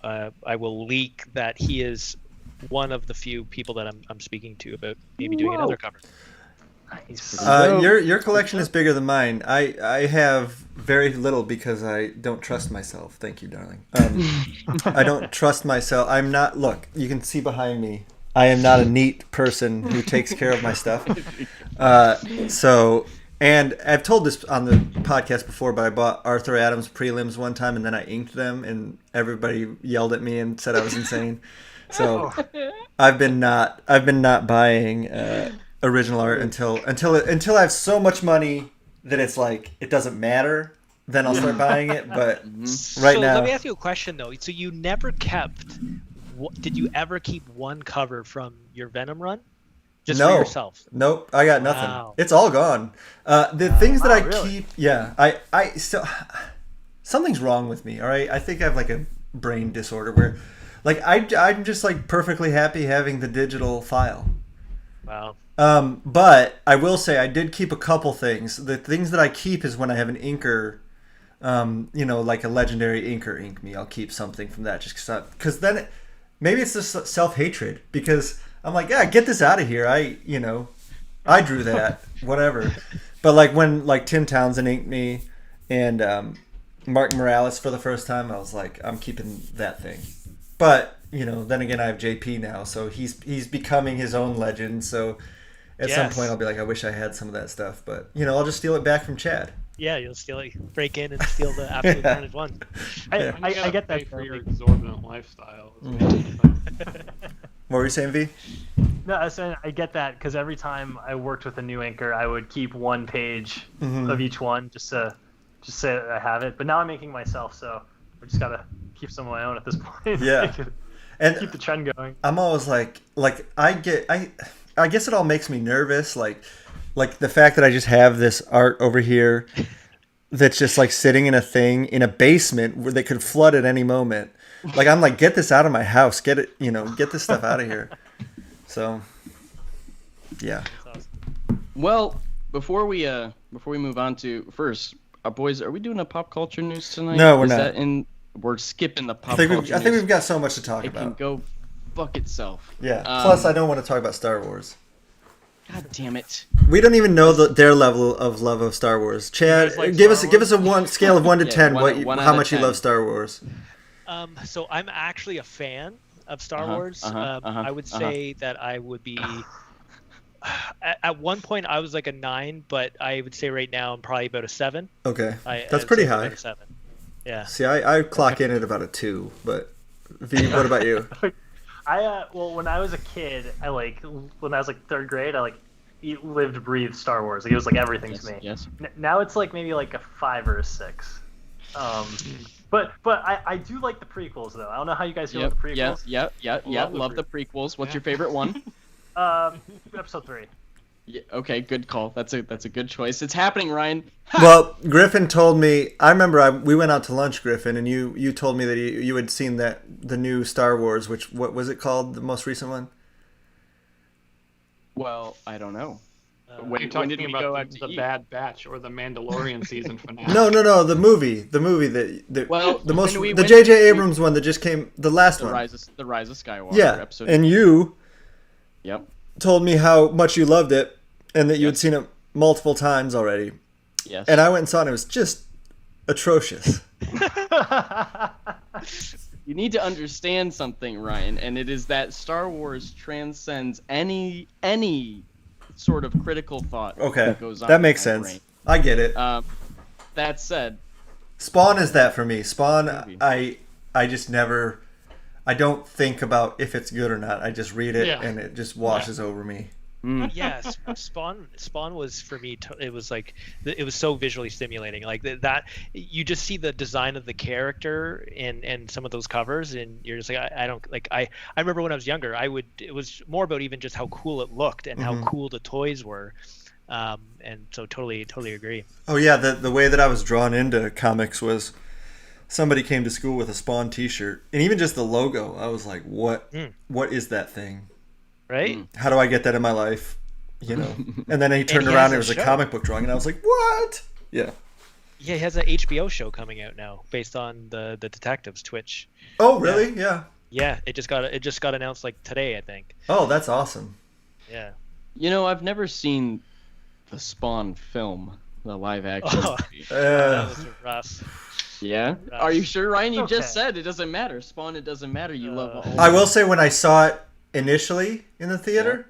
Speaker 4: I will leak that he is one of the few people that I'm speaking to about maybe doing another cover.
Speaker 5: Nice.
Speaker 2: Your collection is bigger than mine. I have very little because I don't trust myself. Thank you, darling. I don't trust myself. I'm not. Look, you can see behind me. I am not a neat person who takes care of my stuff. And I've told this on the podcast before, but I bought Arthur Adams prelims one time, and then I inked them, and everybody yelled at me and said I was insane. So I've been not buying original art until I have so much money that it's it doesn't matter. Then I'll start buying it. But right now,
Speaker 4: let me ask you a question though. So you never kept? Did you ever keep one cover from your Venom run? Just for yourself?
Speaker 2: Nope, I got nothing.
Speaker 4: Wow.
Speaker 2: It's all gone. The things that I
Speaker 5: really?
Speaker 2: keep, I still something's wrong with me. All right, I think I have a brain disorder where, I'm just perfectly happy having the digital file.
Speaker 4: Wow.
Speaker 2: But I will say I did keep a couple things. The things that I keep is when I have an inker, a legendary inker ink me. I'll keep something from that just because then maybe it's just self-hatred because I'm get this out of here. I drew that, whatever. But when Tim Townsend inked me and Mark Morales for the first time, I was I'm keeping that thing. But then again, I have JP now, so he's becoming his own legend. So at some point, I'll be I wish I had some of that stuff. But I'll just steal it back from Chad.
Speaker 4: Yeah, you'll break in and steal the absolute carnage one.
Speaker 5: I get that
Speaker 1: for your exorbitant lifestyle.
Speaker 2: What were you saying, V?
Speaker 5: No, I was saying I get that because every time I worked with a new inker, I would keep one page of each one just to say that I have it. But now I'm inking myself, so I just gotta keep some of my own at this point.
Speaker 2: Yeah, and
Speaker 5: keep the trend going.
Speaker 2: I'm always I guess it all makes me nervous. Like the fact that I just have this art over here that's just like sitting in a thing in a basement where they could flood at any moment. Like I'm like, get this out of my house. Get it, get this stuff out of here. So, yeah.
Speaker 3: Well, before we move on to first, boys, are we doing a pop culture news tonight?
Speaker 2: No, we're
Speaker 3: Is
Speaker 2: not.
Speaker 3: that we're skipping the pop
Speaker 2: I
Speaker 3: culture
Speaker 2: think
Speaker 3: news.
Speaker 2: we've got so much to talk
Speaker 3: It
Speaker 2: about.
Speaker 3: can go fuck itself.
Speaker 2: Yeah. Plus, I don't want to talk about Star Wars.
Speaker 3: God damn it.
Speaker 2: We don't even know their level of love of Star Wars. Chad,
Speaker 5: guys like
Speaker 2: give us
Speaker 5: Star
Speaker 2: a one scale of 1 to
Speaker 3: Yeah,
Speaker 2: 10.
Speaker 3: one
Speaker 2: How
Speaker 3: out of
Speaker 2: much you
Speaker 3: 10.
Speaker 2: love Star Wars?
Speaker 4: So I'm actually a fan of Star Wars. I would say that I would be. At one point, I was like a 9, but I would say right now I'm probably about a 7.
Speaker 2: Okay,
Speaker 4: I
Speaker 2: that's
Speaker 4: would
Speaker 2: pretty
Speaker 4: say about
Speaker 2: high.
Speaker 4: a 7. Yeah.
Speaker 2: See, I clock in at about a 2, but V, what about you?
Speaker 5: Well, when I was a kid, when I was like 3rd grade, I lived, breathed Star Wars. Like it was like everything to me.
Speaker 3: Yes.
Speaker 5: Now it's like maybe like a 5 or a 6. But I do like the prequels though. I don't know how you guys feel about the prequels.
Speaker 3: Yep. Love the prequels. What's your favorite one?
Speaker 5: Episode 3.
Speaker 3: Yeah, okay, good call. That's a good choice. It's happening, Ryan.
Speaker 2: Well, Griffin told me. I remember we went out to lunch, Griffin, and you told me that you had seen the new Star Wars. What was it called? The most recent one?
Speaker 3: Well, I don't know.
Speaker 1: You're
Speaker 3: When
Speaker 1: talking
Speaker 3: did we
Speaker 1: about
Speaker 3: go out to
Speaker 1: the
Speaker 3: eat?
Speaker 1: Bad Batch or the Mandalorian season finale?
Speaker 2: No, the movie that
Speaker 3: Well,
Speaker 2: the most
Speaker 3: when we
Speaker 2: the
Speaker 3: went-
Speaker 2: J.J. Abrams one that just came, the last
Speaker 3: The
Speaker 2: one.
Speaker 3: Rise of Skywalker
Speaker 2: Yeah,
Speaker 3: episode.
Speaker 2: and you
Speaker 3: Yep.
Speaker 2: told me how much you loved it and that you had
Speaker 3: Yes.
Speaker 2: seen it multiple times already.
Speaker 3: Yes.
Speaker 2: And I went and saw it and it was just atrocious.
Speaker 3: You need to understand something, Ryan, and it is that Star Wars transcends any sort of critical thought
Speaker 2: Okay,
Speaker 3: that goes on.
Speaker 2: that makes
Speaker 3: in my
Speaker 2: sense. I get it.
Speaker 3: brain. That said,
Speaker 2: Spawn is that for me. Spawn,
Speaker 3: Movie.
Speaker 2: I just never, I don't think about if it's good or not. I just read it
Speaker 1: Yeah.
Speaker 2: and it just washes over me.
Speaker 4: Yes, Spawn was for me. It was like it was so visually stimulating. Like that, you just see the design of the character and some of those covers, and you're just like, I don't like. I remember when I was younger, it was more about even just how cool it looked and how cool the toys were, and so totally agree.
Speaker 2: Oh yeah, the way that I was drawn into comics was somebody came to school with a Spawn T-shirt, and even just the logo, I was like, what is that thing?
Speaker 4: Right?
Speaker 2: How do I get that in my life? And then he turned
Speaker 4: he
Speaker 2: around
Speaker 4: has
Speaker 2: and it was
Speaker 4: a
Speaker 2: a
Speaker 4: show.
Speaker 2: comic book drawing, and I was like, what? Yeah.
Speaker 4: Yeah, he has an HBO show coming out now based on the Detectives Twitch.
Speaker 2: Oh really? Yeah.
Speaker 4: Yeah, it just got announced like today, I think.
Speaker 2: Oh, that's awesome.
Speaker 4: Yeah.
Speaker 3: I've never seen the Spawn film, the live action.
Speaker 4: Oh.
Speaker 3: movie.
Speaker 4: That was rough.
Speaker 3: Yeah? Are you sure, Ryan? You
Speaker 5: Okay.
Speaker 3: just said it doesn't matter. Spawn, it doesn't matter. You love all.
Speaker 2: I will say when I saw it initially in the theater,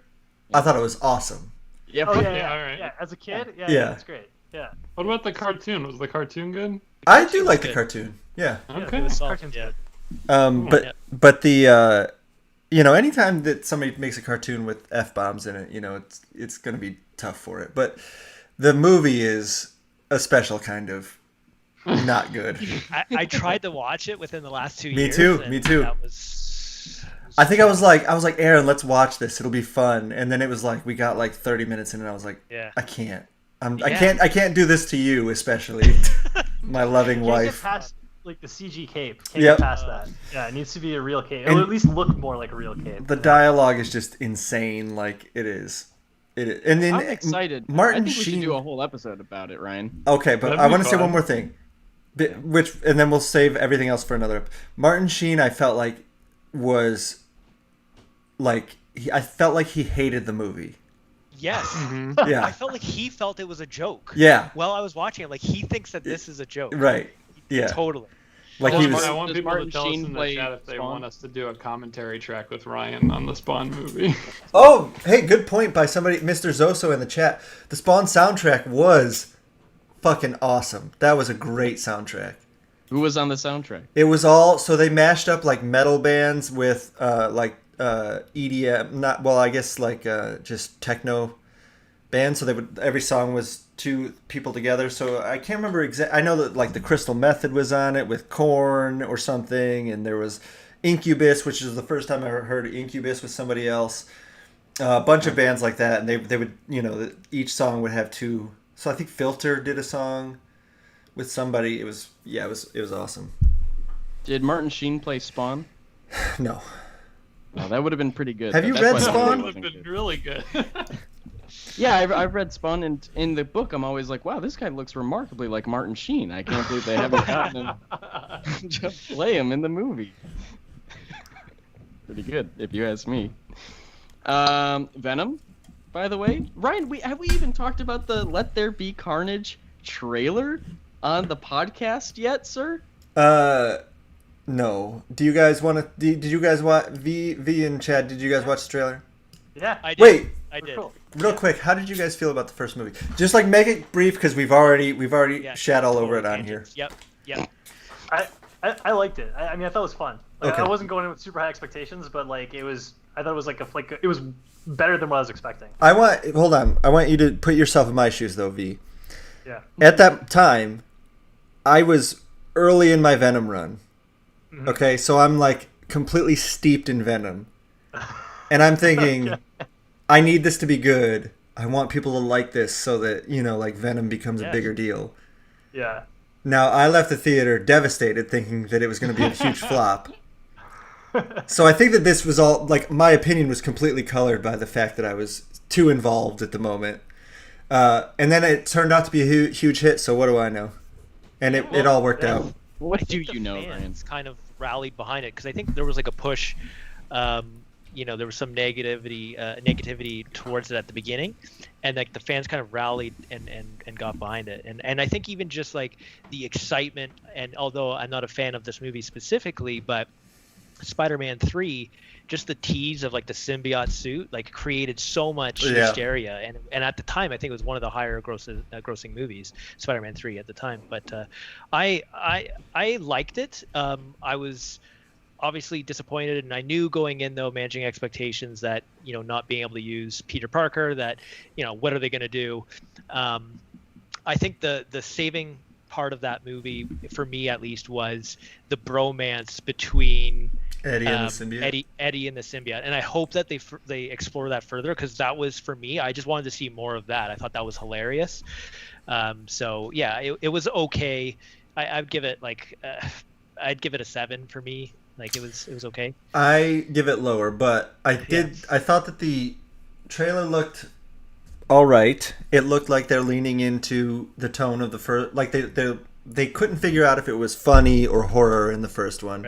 Speaker 2: I thought it was awesome.
Speaker 3: Yeah,
Speaker 5: Oh
Speaker 3: but-
Speaker 5: yeah,
Speaker 1: Yeah, all right.
Speaker 5: yeah. As a kid,
Speaker 2: Yeah.
Speaker 5: that's great. Yeah.
Speaker 1: What about the cartoon? Was the cartoon good?
Speaker 2: I do like the
Speaker 4: good.
Speaker 2: cartoon. Yeah.
Speaker 1: Okay.
Speaker 4: It was solid,
Speaker 5: Cartoon's
Speaker 4: yeah.
Speaker 5: good.
Speaker 2: But the anytime that somebody makes a cartoon with F-bombs in it, it's going to be tough for it. But the movie is a special kind of not good.
Speaker 4: I tried to watch it within the last 2
Speaker 2: Me
Speaker 4: years.
Speaker 2: too,
Speaker 4: and
Speaker 2: me too.
Speaker 4: That was
Speaker 2: I think I was like, Aaron, let's watch this. It'll be fun. And then it was like we got like 30 minutes in, and I was like,
Speaker 4: Yeah.
Speaker 2: I can't.
Speaker 4: Yeah.
Speaker 2: I can't do this to you, especially my loving
Speaker 5: Can't get
Speaker 2: wife.
Speaker 5: past like the CG cape. Can't
Speaker 2: Yep.
Speaker 5: get past that. Yeah, it needs to be a real cape.
Speaker 2: And-
Speaker 5: Or at least look more like a real cape.
Speaker 2: The dialogue is just insane. Like it is. It is. And then
Speaker 3: I'm excited.
Speaker 2: Martin
Speaker 3: I think we
Speaker 2: Sheen.
Speaker 3: should do a whole episode about it, Ryan.
Speaker 2: Okay, but
Speaker 1: That'd
Speaker 2: I
Speaker 1: be
Speaker 2: want to say
Speaker 1: fun.
Speaker 2: one more thing, and then we'll save everything else for another. Martin Sheen, I felt like was like I felt like he hated the movie.
Speaker 4: Yes.
Speaker 2: Yeah,
Speaker 4: I felt like he felt it was a joke.
Speaker 2: yeah,
Speaker 4: While I was watching it, like he thinks that this is a joke.
Speaker 2: right, yeah.
Speaker 4: Totally.
Speaker 2: Like
Speaker 1: I
Speaker 2: he
Speaker 1: want-
Speaker 2: was.
Speaker 1: I want
Speaker 3: Does
Speaker 1: people
Speaker 3: Martin
Speaker 1: to tell us
Speaker 3: Sheen
Speaker 1: in the
Speaker 3: play
Speaker 1: chat if they
Speaker 3: Spawn?
Speaker 1: want us to do a commentary track with Ryan on the Spawn movie.
Speaker 2: Oh, hey, good point by somebody, Mr. Zoso in the chat. The Spawn soundtrack was fucking awesome. That was a great soundtrack.
Speaker 3: Who was on the soundtrack?
Speaker 2: It was all so they mashed up like metal bands with EDM, not well, I guess like just techno bands. So they would every song was two people together. So I can't remember I know that like the Crystal Method was on it with Korn or something, and there was Incubus, which is the first time I ever heard Incubus with somebody else. A bunch of bands like that, and they would, each song would have two. So I think Filter did a song with somebody. It was awesome.
Speaker 3: Did Martin Sheen play Spawn?
Speaker 2: No.
Speaker 3: No, that would have been pretty good.
Speaker 2: Have you
Speaker 3: That's
Speaker 2: read
Speaker 3: why that
Speaker 2: Spawn?
Speaker 3: movie
Speaker 1: Would have
Speaker 3: wasn't
Speaker 1: been
Speaker 3: good.
Speaker 1: really good.
Speaker 3: Yeah, I've read Spawn, and in the book, I'm always like, wow, this guy looks remarkably like Martin Sheen. I can't believe they haven't gotten him to play him in the movie. Pretty good, if you ask me. Venom, by the way. Ryan, have we even talked about the Let There Be Carnage trailer on the podcast yet, sir?
Speaker 2: No. Do you guys want to? Did you guys watch V and Chad? Did you guys watch the trailer?
Speaker 5: Yeah.
Speaker 4: I did.
Speaker 2: Wait.
Speaker 4: I did.
Speaker 5: Cool.
Speaker 2: Real quick, how did you guys feel about the first movie? Just like make it brief because we've already
Speaker 4: Yeah,
Speaker 2: shat all over it on
Speaker 4: tangents.
Speaker 2: here.
Speaker 4: Yep.
Speaker 5: I liked it. I mean, I thought it was fun. Like,
Speaker 2: Okay.
Speaker 5: I wasn't going in with super high expectations, but like it was. I thought it was it was better than what I was expecting.
Speaker 2: Hold on. I want you to put yourself in my shoes though, V.
Speaker 5: Yeah.
Speaker 2: At that time, I was early in my Venom run.
Speaker 5: Mhm.
Speaker 2: Okay, so I'm like completely steeped in Venom. And I'm thinking, I need this to be good. I want people to like this so that, like Venom becomes a
Speaker 4: Yes.
Speaker 2: bigger deal.
Speaker 5: Yeah.
Speaker 2: Now, I left the theater devastated thinking that it was going to be a huge flop. So I think that this was all, like, my opinion was completely colored by the fact that I was too involved at the moment. And then it turned out to be a huge hit, so what do I know? And it all worked out.
Speaker 3: What
Speaker 4: I
Speaker 3: do
Speaker 4: think the
Speaker 3: you know, Ryan?
Speaker 4: fans kind of rallied behind it because I think there was like a push. There was some negativity towards it at the beginning, and like the fans kind of rallied and got behind it. And I think even just like the excitement, and although I'm not a fan of this movie specifically, but Spider-Man 3, just the tease of like the symbiote suit like created so much hysteria, and at the time I think it was one of the higher grossing movies, Spider-Man 3 at the time. But I liked it. I was obviously disappointed, and I knew going in though, managing expectations, that not being able to use Peter Parker, that what are they going to do. I think the saving part of that movie for me at least was the bromance between
Speaker 2: Eddie and the symbiote.
Speaker 4: Eddie and the symbiote, and I hope that they explore that further, because that was, for me, I just wanted to see more of that. I thought that was hilarious. So yeah, it was okay. I'd give it a 7 for me. Like it was okay.
Speaker 2: I give it lower, but I thought that the trailer looked all right. It looked like they're leaning into the tone of the first. Like they couldn't figure out if it was funny or horror in the first one.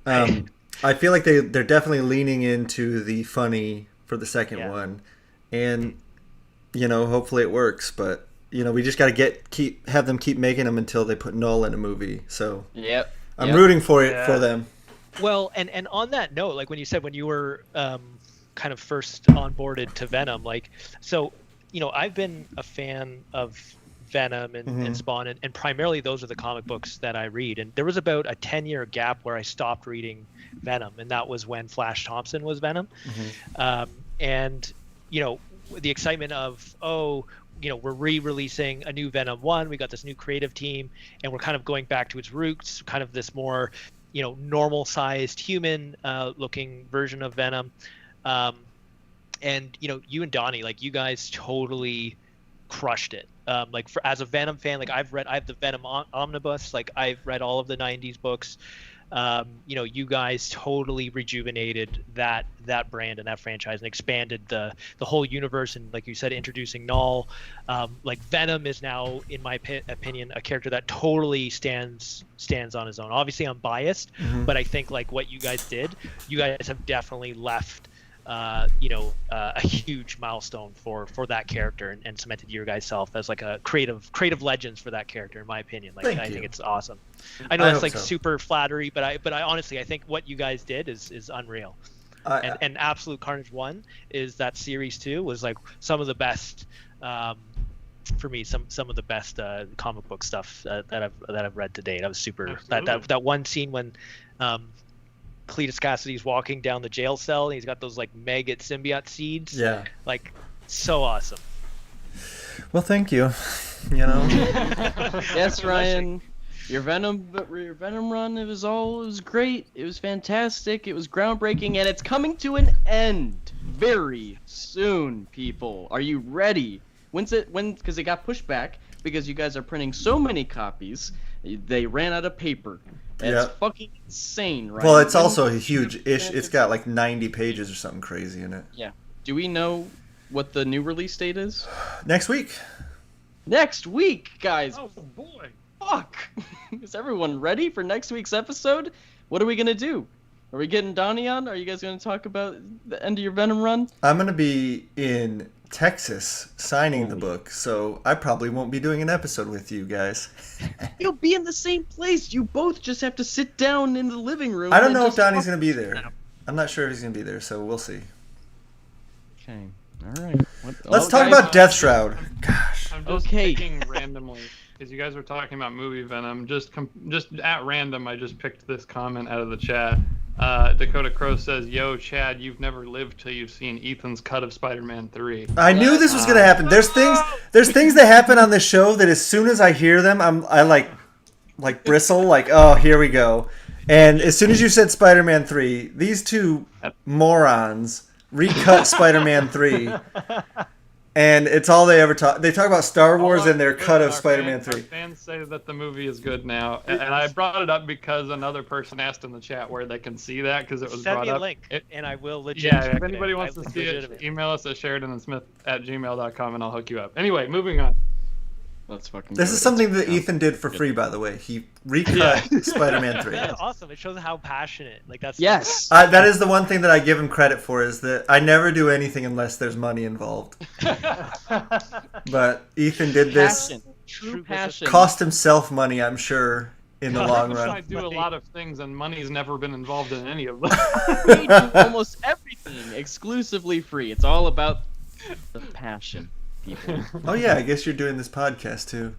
Speaker 4: Right.
Speaker 2: I feel like they're definitely leaning into the funny for the second one, and hopefully it works. But we just got to have them keep making them until they put Null in a movie. So I'm rooting for it for them.
Speaker 4: Well, and on that note, like when you were kind of first onboarded to Venom, like, so I've been a fan of Venom and Spawn, and primarily those are the comic books that I read. And there was about a 10-year gap where I stopped reading Venom, and that was when Flash Thompson was Venom. And the excitement of we're re-releasing a new Venom 1, we got this new creative team, and we're kind of going back to its roots, kind of this more normal-sized human looking version of Venom. And you and Donnie, like, you guys totally crushed it. Like, as a Venom fan, like, I have the Venom omnibus, like I've read all of the 90s books. You guys totally rejuvenated that brand and that franchise, and expanded the whole universe, and like you said, introducing Null. Like, Venom is now, in my opinion, a character that totally stands on his own. Obviously I'm biased, but I think like what you guys did, you guys have definitely left a huge milestone for that character, and cemented your guys' self as like a creative legends for that character, in my opinion. Like, I think it's awesome. I know it's like super flattery, but I honestly, I think what you guys did is unreal. And Absolute Carnage 1 is that series 2 was like some of the best, for me, some of the best comic book stuff that I've read to date. I was super that one scene when Cletus Cassidy's walking down the jail cell, and he's got those like maggot symbiote seeds. Yeah. Like, so awesome.
Speaker 2: Well, thank you.
Speaker 3: Yes, Ryan. Your Venom run, it was great. It was fantastic. It was groundbreaking, and it's coming to an end. very soon, people. Are you ready? Because it got pushed back because you guys are printing so many copies. They ran out of paper. It's fucking insane, right?
Speaker 2: Well, it's also a huge issue. It's got like 90 pages or something crazy in it.
Speaker 3: Yeah. Do we know what the new release date is?
Speaker 2: Next week.
Speaker 3: Next week, guys.
Speaker 1: Oh boy.
Speaker 3: Fuck. Is everyone ready for next week's episode? What are we gonna do? Are we getting Donnie on? Are you guys gonna talk about the end of your Venom run?
Speaker 2: I'm gonna be in Texas signing the book, so I probably won't be doing an episode with you guys.
Speaker 3: You'll be in the same place. You both just have to sit down in the living room.
Speaker 2: I don't know if Donnie's gonna be there. I'm not sure if he's gonna be there, so we'll see.
Speaker 3: Okay. All right.
Speaker 2: Let's talk about Death Shroud. Gosh.
Speaker 1: I'm just picking randomly because you guys were talking about movie Venom. Just at random, I just picked this comment out of the chat. Dakota Crow says, "Yo, Chad, you've never lived till you've seen Ethan's cut of Spider-Man 3."
Speaker 2: I knew this was gonna happen. There's things that happen on this show that as soon as I hear them, I like bristle, like, oh, here we go. And as soon as you said Spider-Man 3, these two morons recut Spider-Man 3. And it's all they ever talk. They talk about Star Wars and their cut of Spider-Man 3.
Speaker 1: Our fans say that the movie is good now, and I brought it up because another person asked in the chat where they can see that because it was brought up.
Speaker 4: Send me a link, and I will legit.
Speaker 1: Yeah, if anybody wants to see it, email us at SheridanandSmith@gmail.com, and I'll hook you up. Anyway, moving on.
Speaker 3: Let's fucking.
Speaker 2: This is something that Ethan did for free, by the way. He recut Spider-Man 3.
Speaker 4: That's awesome. It shows how passionate. Like that's.
Speaker 3: Yes.
Speaker 2: That is the one thing that I give him credit for, is that I never do anything unless there's money involved. But Ethan did this.
Speaker 3: True passion.
Speaker 2: Cost himself money, I'm sure, in the long run.
Speaker 1: I do a lot of things, and money's never been involved in any of them.
Speaker 3: We do almost everything exclusively free. It's all about the passion, people.
Speaker 2: Oh yeah, I guess you're doing this podcast too.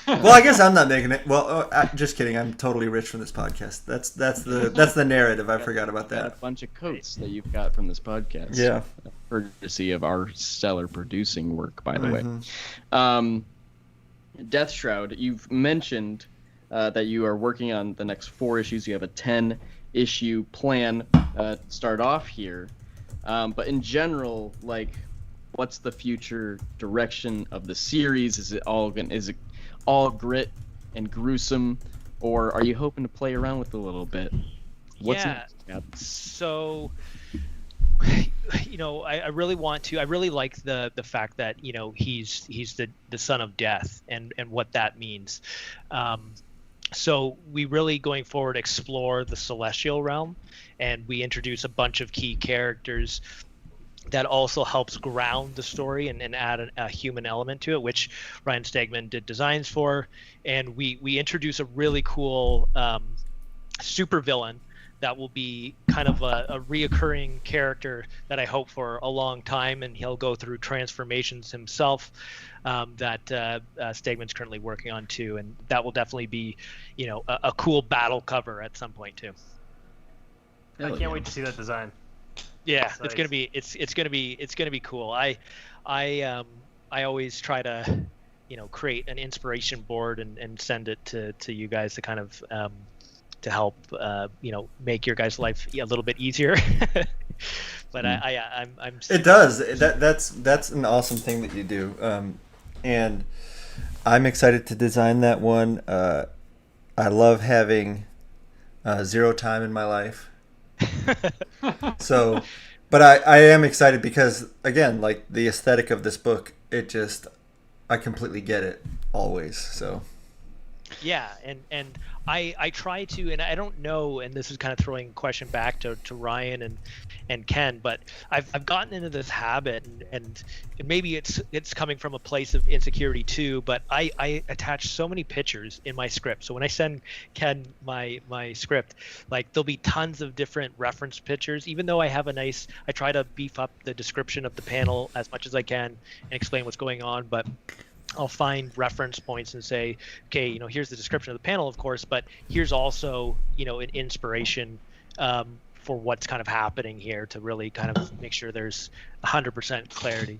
Speaker 2: Well, I guess I'm not making it. Well, just kidding. I'm totally rich from this podcast. That's the narrative. I forgot about
Speaker 3: Got a
Speaker 2: that.
Speaker 3: bunch of coats that you've got from this podcast.
Speaker 2: Yeah.
Speaker 3: Courtesy of our stellar producing work, by the way. Death Shroud, you've mentioned that you are working on the next 4 issues. You have a 10-issue plan to start off here. But in general, like, what's the future direction of the series? Is it all grit and gruesome, or are you hoping to play around with it a little bit? What's next?
Speaker 4: So, you know, I really want to. I really like the fact that, you know, he's the son of death and what that means. So we really, going forward, explore the celestial realm, and we introduce a bunch of key characters that also helps ground the story and add a human element to it, which Ryan Stegman did designs for. And we introduce a really cool supervillain that will be kind of a reoccurring character that I hope for a long time, and he'll go through transformations himself that Stegman's currently working on too, and that will definitely be, you know, a cool battle cover at some point too.
Speaker 5: I can't wait to see that design.
Speaker 4: Yeah, it's gonna be cool. I always try to, you know, create an inspiration board and send it to you guys to kind of to help you know, make your guys' life a little bit easier. But I'm
Speaker 2: It does. That's an awesome thing that you do, and I'm excited to design that one. I love having zero time in my life. So, but I am excited because, again, like, the aesthetic of this book, I completely get it always. So
Speaker 4: yeah, and I try to, and I don't know, and this is kind of throwing a question back to Ryan and Ken, but I've gotten into this habit, and maybe it's coming from a place of insecurity too, but I attach so many pictures in my script. So when I send Ken my script, like, there'll be tons of different reference pictures, even though I try to beef up the description of the panel as much as I can and explain what's going on, but I'll find reference points and say, okay, you know, here's the description of the panel, of course, but here's also, you know, an inspiration for what's kind of happening here, to really kind of make sure there's 100% clarity.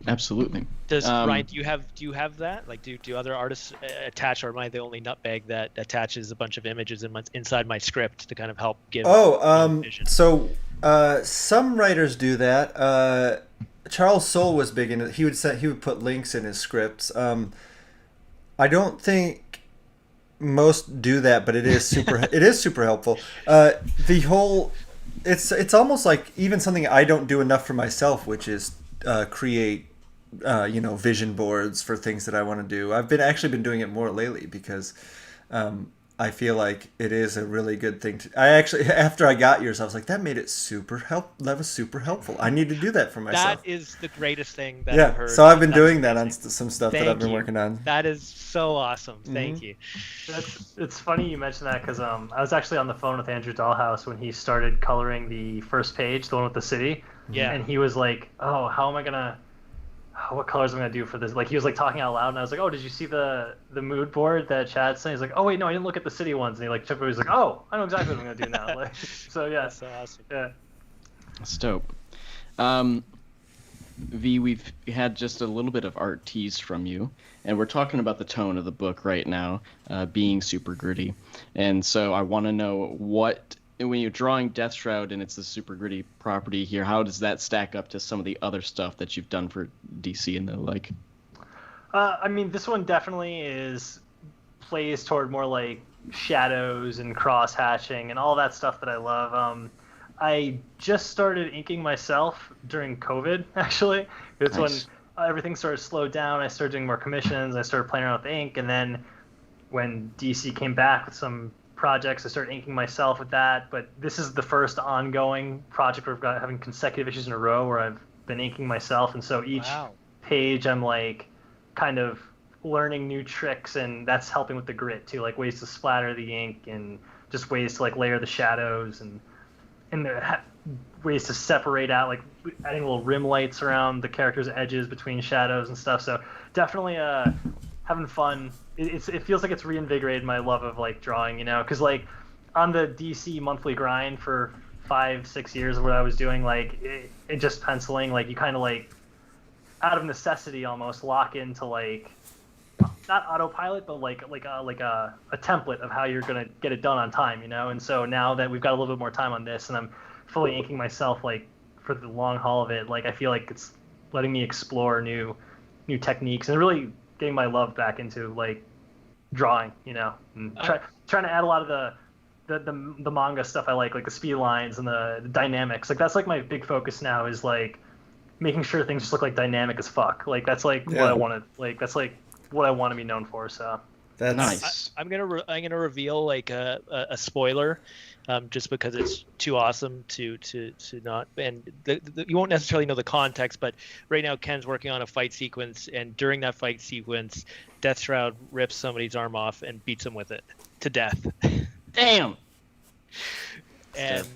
Speaker 3: Absolutely.
Speaker 4: Does Ryan, do you have that? Like, do other artists attach, or am I the only nutbag that attaches a bunch of images inside my script to kind of help give?
Speaker 2: vision? So Some writers do that. Charles Soule was big in it. He would put links in his scripts. I don't think most do that, but it is super helpful. It's almost like even something I don't do enough for myself, which is create vision boards for things that I want to do. I've been doing it more lately because I feel like it is a really good thing to. I actually, after I got yours, I was like, that was super helpful. I need to do that for myself.
Speaker 4: That is the greatest thing that I've heard.
Speaker 2: So I've been doing that on some stuff that I've been working on.
Speaker 4: That is so awesome. Thank you.
Speaker 5: It's funny you mentioned that because I was actually on the phone with Andrew Dahlhaus when he started coloring the first page, the one with the city.
Speaker 4: Yeah.
Speaker 5: And he was like, "Oh, what colors am I gonna do for this?" Like he was like talking out loud, and I was like, "Oh, did you see the mood board that Chad sent?" He's like, "Oh wait, no, I didn't look at the city ones." And he like took it. He was like, "Oh, I know exactly what I'm gonna do now." Like, so yeah,
Speaker 4: that's so awesome.
Speaker 5: Yeah,
Speaker 3: That's dope. V, we've had just a little bit of art tease from you, and we're talking about the tone of the book right now, being super gritty. And so I want to know when you're drawing Death Shroud and it's the super gritty property here, how does that stack up to some of the other stuff that you've done for DC and the like?
Speaker 5: I mean, this one definitely plays toward more like shadows and cross hatching and all that stuff that I love. I just started inking myself during COVID, actually. It's
Speaker 3: Nice.
Speaker 5: when everything sort of slowed down. I started doing more commissions. I started playing around with ink, and then when DC came back with some projects, I started inking myself with that. But this is the first ongoing project where I've got having consecutive issues in a row where I've been inking myself, and so each page I'm like kind of learning new tricks, and that's helping with the grit too, like ways to splatter the ink and just ways to like layer the shadows and ways to separate out, like adding little rim lights around the characters' edges between shadows and stuff. So definitely having fun. It feels like it's reinvigorated my love of like drawing, because like on the DC monthly grind for 5-6 years of what I was doing, like it just penciling, like you kind of like out of necessity almost lock into like not autopilot, but like a template of how you're gonna get it done on time, And so now that we've got a little bit more time on this, and I'm fully inking myself like for the long haul of it, like I feel like it's letting me explore new techniques and really getting my love back into like drawing, and trying to add a lot of the manga stuff I like the speed lines and the dynamics. Like that's like my big focus now is like making sure things just look like dynamic as fuck. Like that's like what I want to like. That's like what I want to be known for. So
Speaker 2: that's
Speaker 3: nice.
Speaker 4: I'm gonna reveal like a spoiler, just because it's too awesome to not. And you won't necessarily know the context, but right now Ken's working on a fight sequence, and during that fight sequence, Death Shroud rips somebody's arm off and beats him with it to death.
Speaker 3: Damn.
Speaker 4: And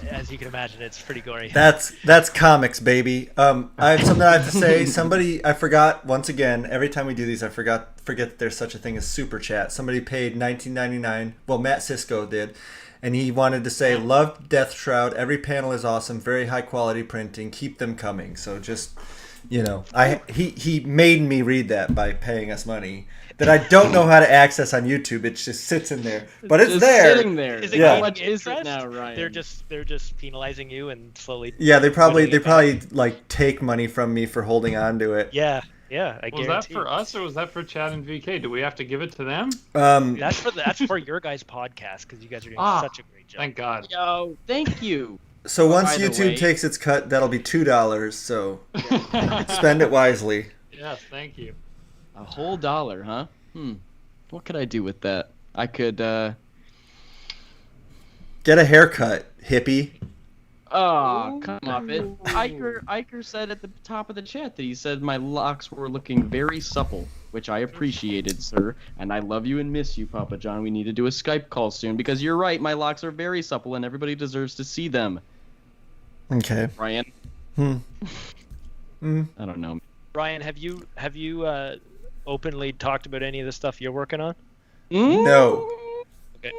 Speaker 4: as you can imagine, it's pretty gory.
Speaker 2: That's comics, baby. I have something I have to say. I forgot once again. Every time we do these, I forget that there's such a thing as super chat. Somebody paid $19.99. Well, Matt Cisco did, and he wanted to say, "Love Death Shroud. Every panel is awesome. Very high quality printing. Keep them coming." So just he made me read that by paying us money that I don't know how to access on YouTube. It just sits in there, but it's
Speaker 3: just
Speaker 2: there.
Speaker 3: Sitting there.
Speaker 4: Is it
Speaker 3: How
Speaker 4: gaining
Speaker 3: much is it
Speaker 4: interest?
Speaker 3: now, Ryan?
Speaker 4: They're just penalizing you and slowly.
Speaker 2: Yeah, they probably
Speaker 4: putting it back.
Speaker 2: like take money from me for holding on to it.
Speaker 4: Yeah, I
Speaker 1: Was that
Speaker 4: guarantee.
Speaker 1: for us or was that for Chad and VK? Do we have to give it to them?
Speaker 4: That's for your guys' podcast because you guys are doing such a great job.
Speaker 1: Thank God.
Speaker 3: Yo, thank you.
Speaker 2: So once
Speaker 3: By the
Speaker 2: YouTube
Speaker 3: way-
Speaker 2: takes its cut, that'll be $2. So spend it wisely.
Speaker 1: Yes, thank you.
Speaker 3: A whole $1, huh? What could I do with that? I could,
Speaker 2: Get a haircut, hippie.
Speaker 3: Oh, come off it. Iker said at the top of the chat that he said my locks were looking very supple, which I appreciated, sir. And I love you and miss you, Papa John. We need to do a Skype call soon because you're right. My locks are very supple and everybody deserves to see them.
Speaker 2: Okay.
Speaker 3: Ryan?
Speaker 2: Hmm.
Speaker 3: I don't know.
Speaker 4: Ryan, have you openly talked about any of the stuff you're working on?
Speaker 2: No.
Speaker 4: Okay.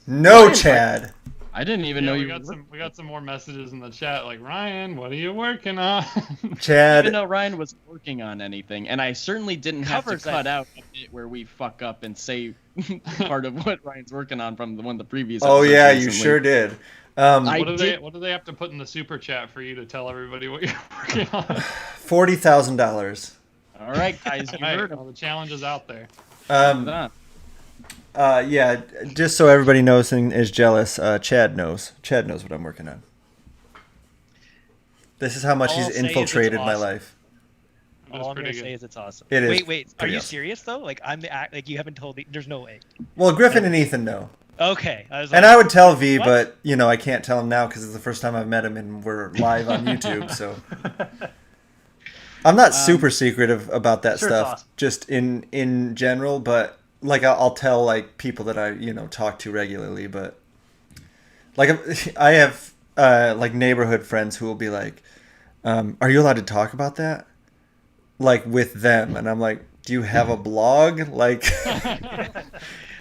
Speaker 2: No, Chad.
Speaker 3: I didn't even know you.
Speaker 1: We got some more messages in the chat like, Ryan, what are you working on?
Speaker 2: Chad.
Speaker 3: I didn't know Ryan was working on anything, and I certainly didn't have to cut out a bit where we fuck up and say part of what Ryan's working on from one of the previous.
Speaker 2: Oh yeah,
Speaker 3: recently.
Speaker 2: you sure did.
Speaker 1: What do they have to put in the super chat for you to tell everybody what you're working on?
Speaker 2: $40,000.
Speaker 3: All right, guys, you heard him.
Speaker 1: Well, the challenge is out there.
Speaker 2: Yeah, just so everybody knows and is jealous, Chad knows. Chad knows what I'm working on. This is how much he's infiltrated my life.
Speaker 4: All I'm gonna say is it's awesome.
Speaker 2: It is.
Speaker 4: Wait, are you serious though? Like you haven't told me. There's no way.
Speaker 2: Well, Griffin and Ethan know.
Speaker 4: Okay.
Speaker 2: I would tell V, but I can't tell him now because it's the first time I've met him and we're live on YouTube. So I'm not super secretive about that stuff, awesome. Just in general. But like I'll tell like people that I talk to regularly. But like I have like neighborhood friends who will be like, "Are you allowed to talk about that?" Like with them, and I'm like, "Do you have a blog?" Like.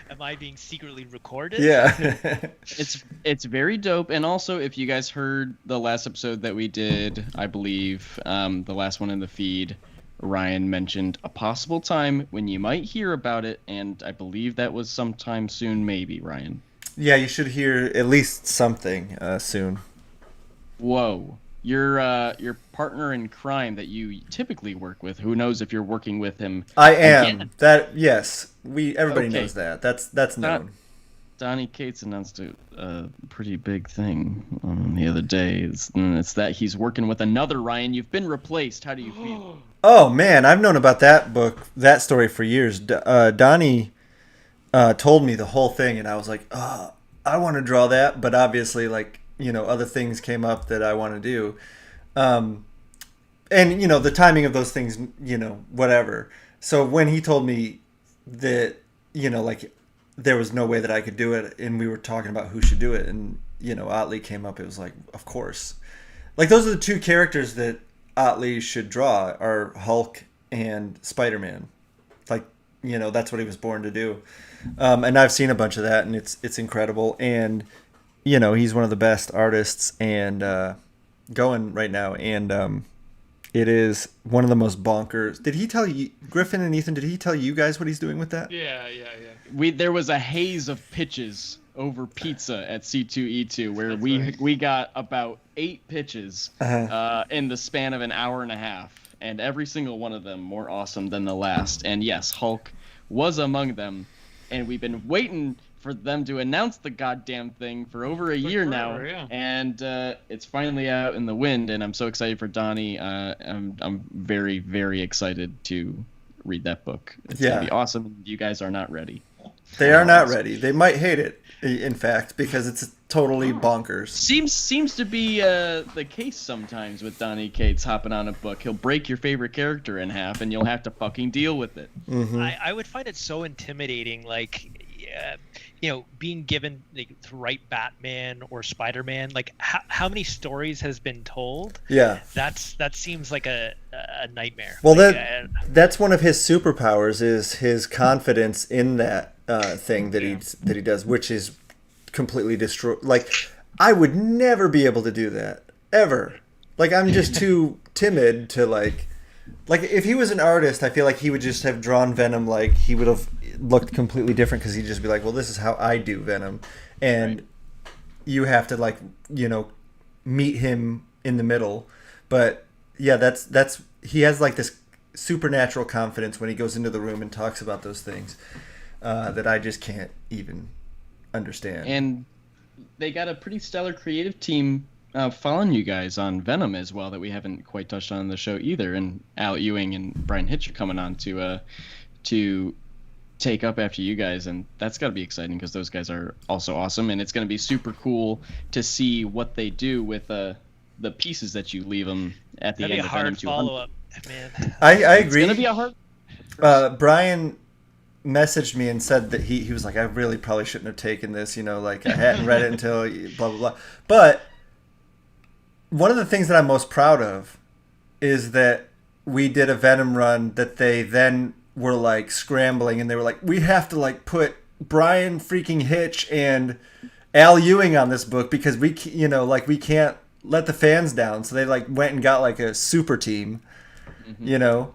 Speaker 4: Am I being secretly recorded?
Speaker 2: Yeah.
Speaker 3: It's very dope. And also, if you guys heard the last episode that we did, I believe, the last one in the feed, Ryan mentioned a possible time when you might hear about it, and I believe that was sometime soon, maybe, Ryan.
Speaker 2: Yeah, you should hear at least something soon.
Speaker 3: Whoa. Your partner in crime that you typically work with, who knows if you're working with him?
Speaker 2: I am. Again. That yes. Everybody knows that. That's known.
Speaker 3: Donnie Cates announced a pretty big thing the other day. It's that he's working with another Ryan. You've been replaced. How do you feel?
Speaker 2: Oh man, I've known about that story for years. Donnie told me the whole thing, and I was like, oh, I want to draw that, but obviously, like other things came up that I want to do, and the timing of those things, whatever. So when he told me that like there was no way that I could do it, and we were talking about who should do it, and Otley came up, it was like, of course, like those are the two characters that Otley should draw are Hulk and Spider-Man. Like that's what he was born to do, and I've seen a bunch of that, and it's incredible, and he's one of the best artists and going right now, and it is one of the most bonkers. Did he tell you, Griffin and Ethan, did he tell you guys what he's doing with that?
Speaker 1: Yeah.
Speaker 3: There was a haze of pitches over pizza at C2E2 where we got about 8 pitches in the span of an hour and a half, and every single one of them more awesome than the last. And yes, Hulk was among them, and we've been waiting for them to announce the goddamn thing for over a year now, yeah. And it's finally out in the wind, and I'm so excited for Donnie. I'm very, very excited to read that book. It's gonna be awesome. You guys are not ready.
Speaker 2: They are not ready. They might hate it, in fact, because it's totally bonkers.
Speaker 3: Seems to be the case sometimes with Donnie Cates hopping on a book. He'll break your favorite character in half, and you'll have to fucking deal with it.
Speaker 2: Mm-hmm.
Speaker 4: I would find it so intimidating, like, being given to write Batman or Spider-Man. Like, how many stories has been told?
Speaker 2: Yeah,
Speaker 4: that seems like a nightmare.
Speaker 2: Well, that's one of his superpowers is his confidence in that thing that he does, which is completely destroy. Like, I would never be able to do that ever. Like, I'm just too timid to like if he was an artist, I feel like he would just have drawn Venom. Like, he would have looked completely different because he'd just be like, well, this is how I do Venom, and you have to meet him in the middle. But yeah, that's he has like this supernatural confidence when he goes into the room and talks about those things that I just can't even understand.
Speaker 3: And they got a pretty stellar creative team following you guys on Venom as well that we haven't quite touched on the show either. And Al Ewing and Brian Hitch are coming on to take up after you guys, and that's got to be exciting because those guys are also awesome, and it's going to be super cool to see what they do with the pieces that you leave them at the end of Venom 200.
Speaker 4: Follow-up, man.
Speaker 2: I agree.
Speaker 3: It's going to be a hard.
Speaker 2: Brian messaged me and said that he was like, I really probably shouldn't have taken this, like I hadn't read it until blah blah blah. But one of the things that I'm most proud of is that we did a Venom run that they then were like scrambling, and they were like, we have to like put Brian freaking Hitch and Al Ewing on this book because we can't let the fans down, so they like went and got like a super team, to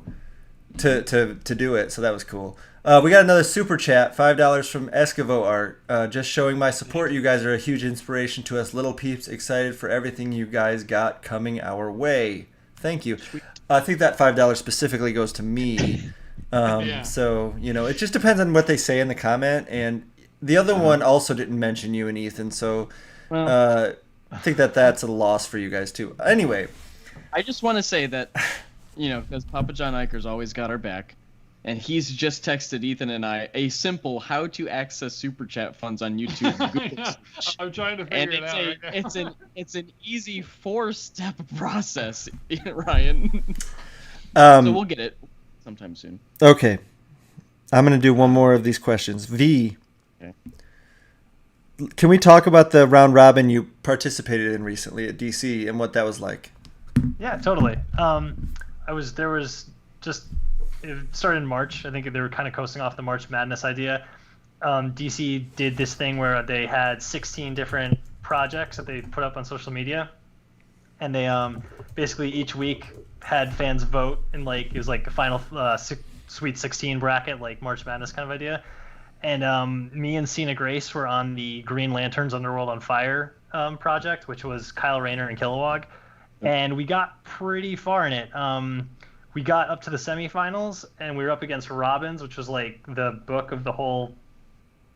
Speaker 2: do it. So that was cool. We got another super chat, $5 from Esquivo Art. Just showing my support. You guys are a huge inspiration to us little peeps. Excited for everything you guys got coming our way. Thank you. I think that $5 specifically goes to me. So, it just depends on what they say in the comment. And the other one also didn't mention you and Ethan. So I think that's a loss for you guys too. Anyway.
Speaker 3: I just want to say that, because Papa John Iker's always got our back. And he's just texted Ethan and I a simple how to access super chat funds on YouTube.
Speaker 1: I'm trying to figure it out.
Speaker 3: And it's an easy 4-step process, Ryan. So we'll get it sometime soon.
Speaker 2: Okay. I'm going to do one more of these questions. V.
Speaker 3: Okay.
Speaker 2: Can we talk about the round robin you participated in recently at DC and what that was like?
Speaker 5: Yeah, totally. It started in March. I think they were kind of coasting off the March Madness idea. DC did this thing where they had 16 different projects that they put up on social media, and they basically each week had fans vote, and it was like a final Sweet 16 bracket, like March Madness kind of idea. And me and Cena Grace were on the Green Lanterns Underworld on Fire project, which was Kyle Rayner and Kilowog, and we got pretty far in it. We got up to the semifinals, and we were up against Robbins, which was like the book of the whole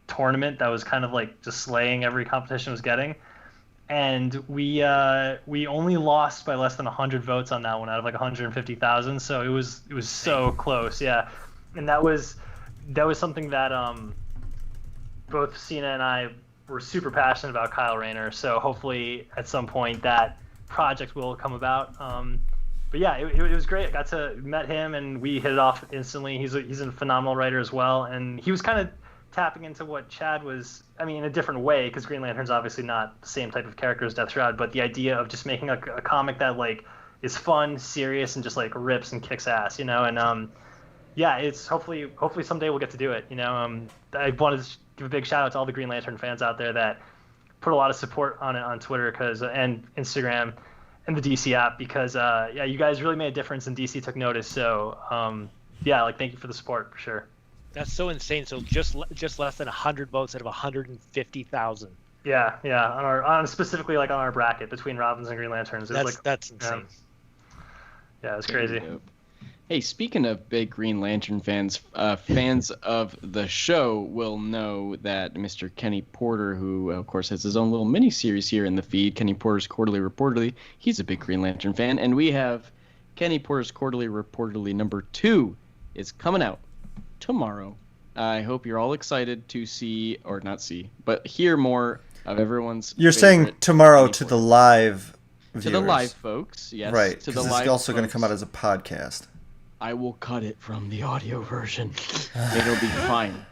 Speaker 5: tournament that was kind of like just slaying every competition was getting. And we only lost by less than 100 votes on that one out of like 150,000. So it was so close, yeah. And that was something that both Cena and I were super passionate about, Kyle Rayner. So hopefully at some point that project will come about. But yeah, it was great. I got to met him, and we hit it off instantly. He's a phenomenal writer as well, and he was kind of tapping into what Chad was. I mean, in a different way, because Green Lantern's obviously not the same type of character as Death Shroud, but the idea of just making a comic that like is fun, serious, and just like rips and kicks ass, And yeah, it's hopefully someday we'll get to do it. I wanted to give a big shout out to all the Green Lantern fans out there that put a lot of support on it on Twitter and Instagram. And the DC app, because you guys really made a difference, and DC took notice. So thank you for the support for sure.
Speaker 4: That's so insane. So just less than 100 votes out of 150,000.
Speaker 5: Yeah, on specifically like on our bracket between Robins and Green Lanterns.
Speaker 4: That's insane.
Speaker 5: Yeah, it's crazy.
Speaker 3: Hey, speaking of big Green Lantern fans, fans of the show will know that Mr. Kenny Porter, who, of course, has his own little mini-series here in the feed, Kenny Porter's Quarterly Reportedly, he's a big Green Lantern fan, and we have Kenny Porter's Quarterly Reportedly number 2 is coming out tomorrow. I hope you're all excited to see, or not see, but hear more of everyone's
Speaker 2: You're saying tomorrow to the live viewers.
Speaker 3: To the live folks, yes.
Speaker 2: Right,
Speaker 3: to the
Speaker 2: because
Speaker 3: live
Speaker 2: it's also going to
Speaker 3: folks.
Speaker 2: come out as a podcast.
Speaker 3: I will cut it from the audio version. It'll be fine.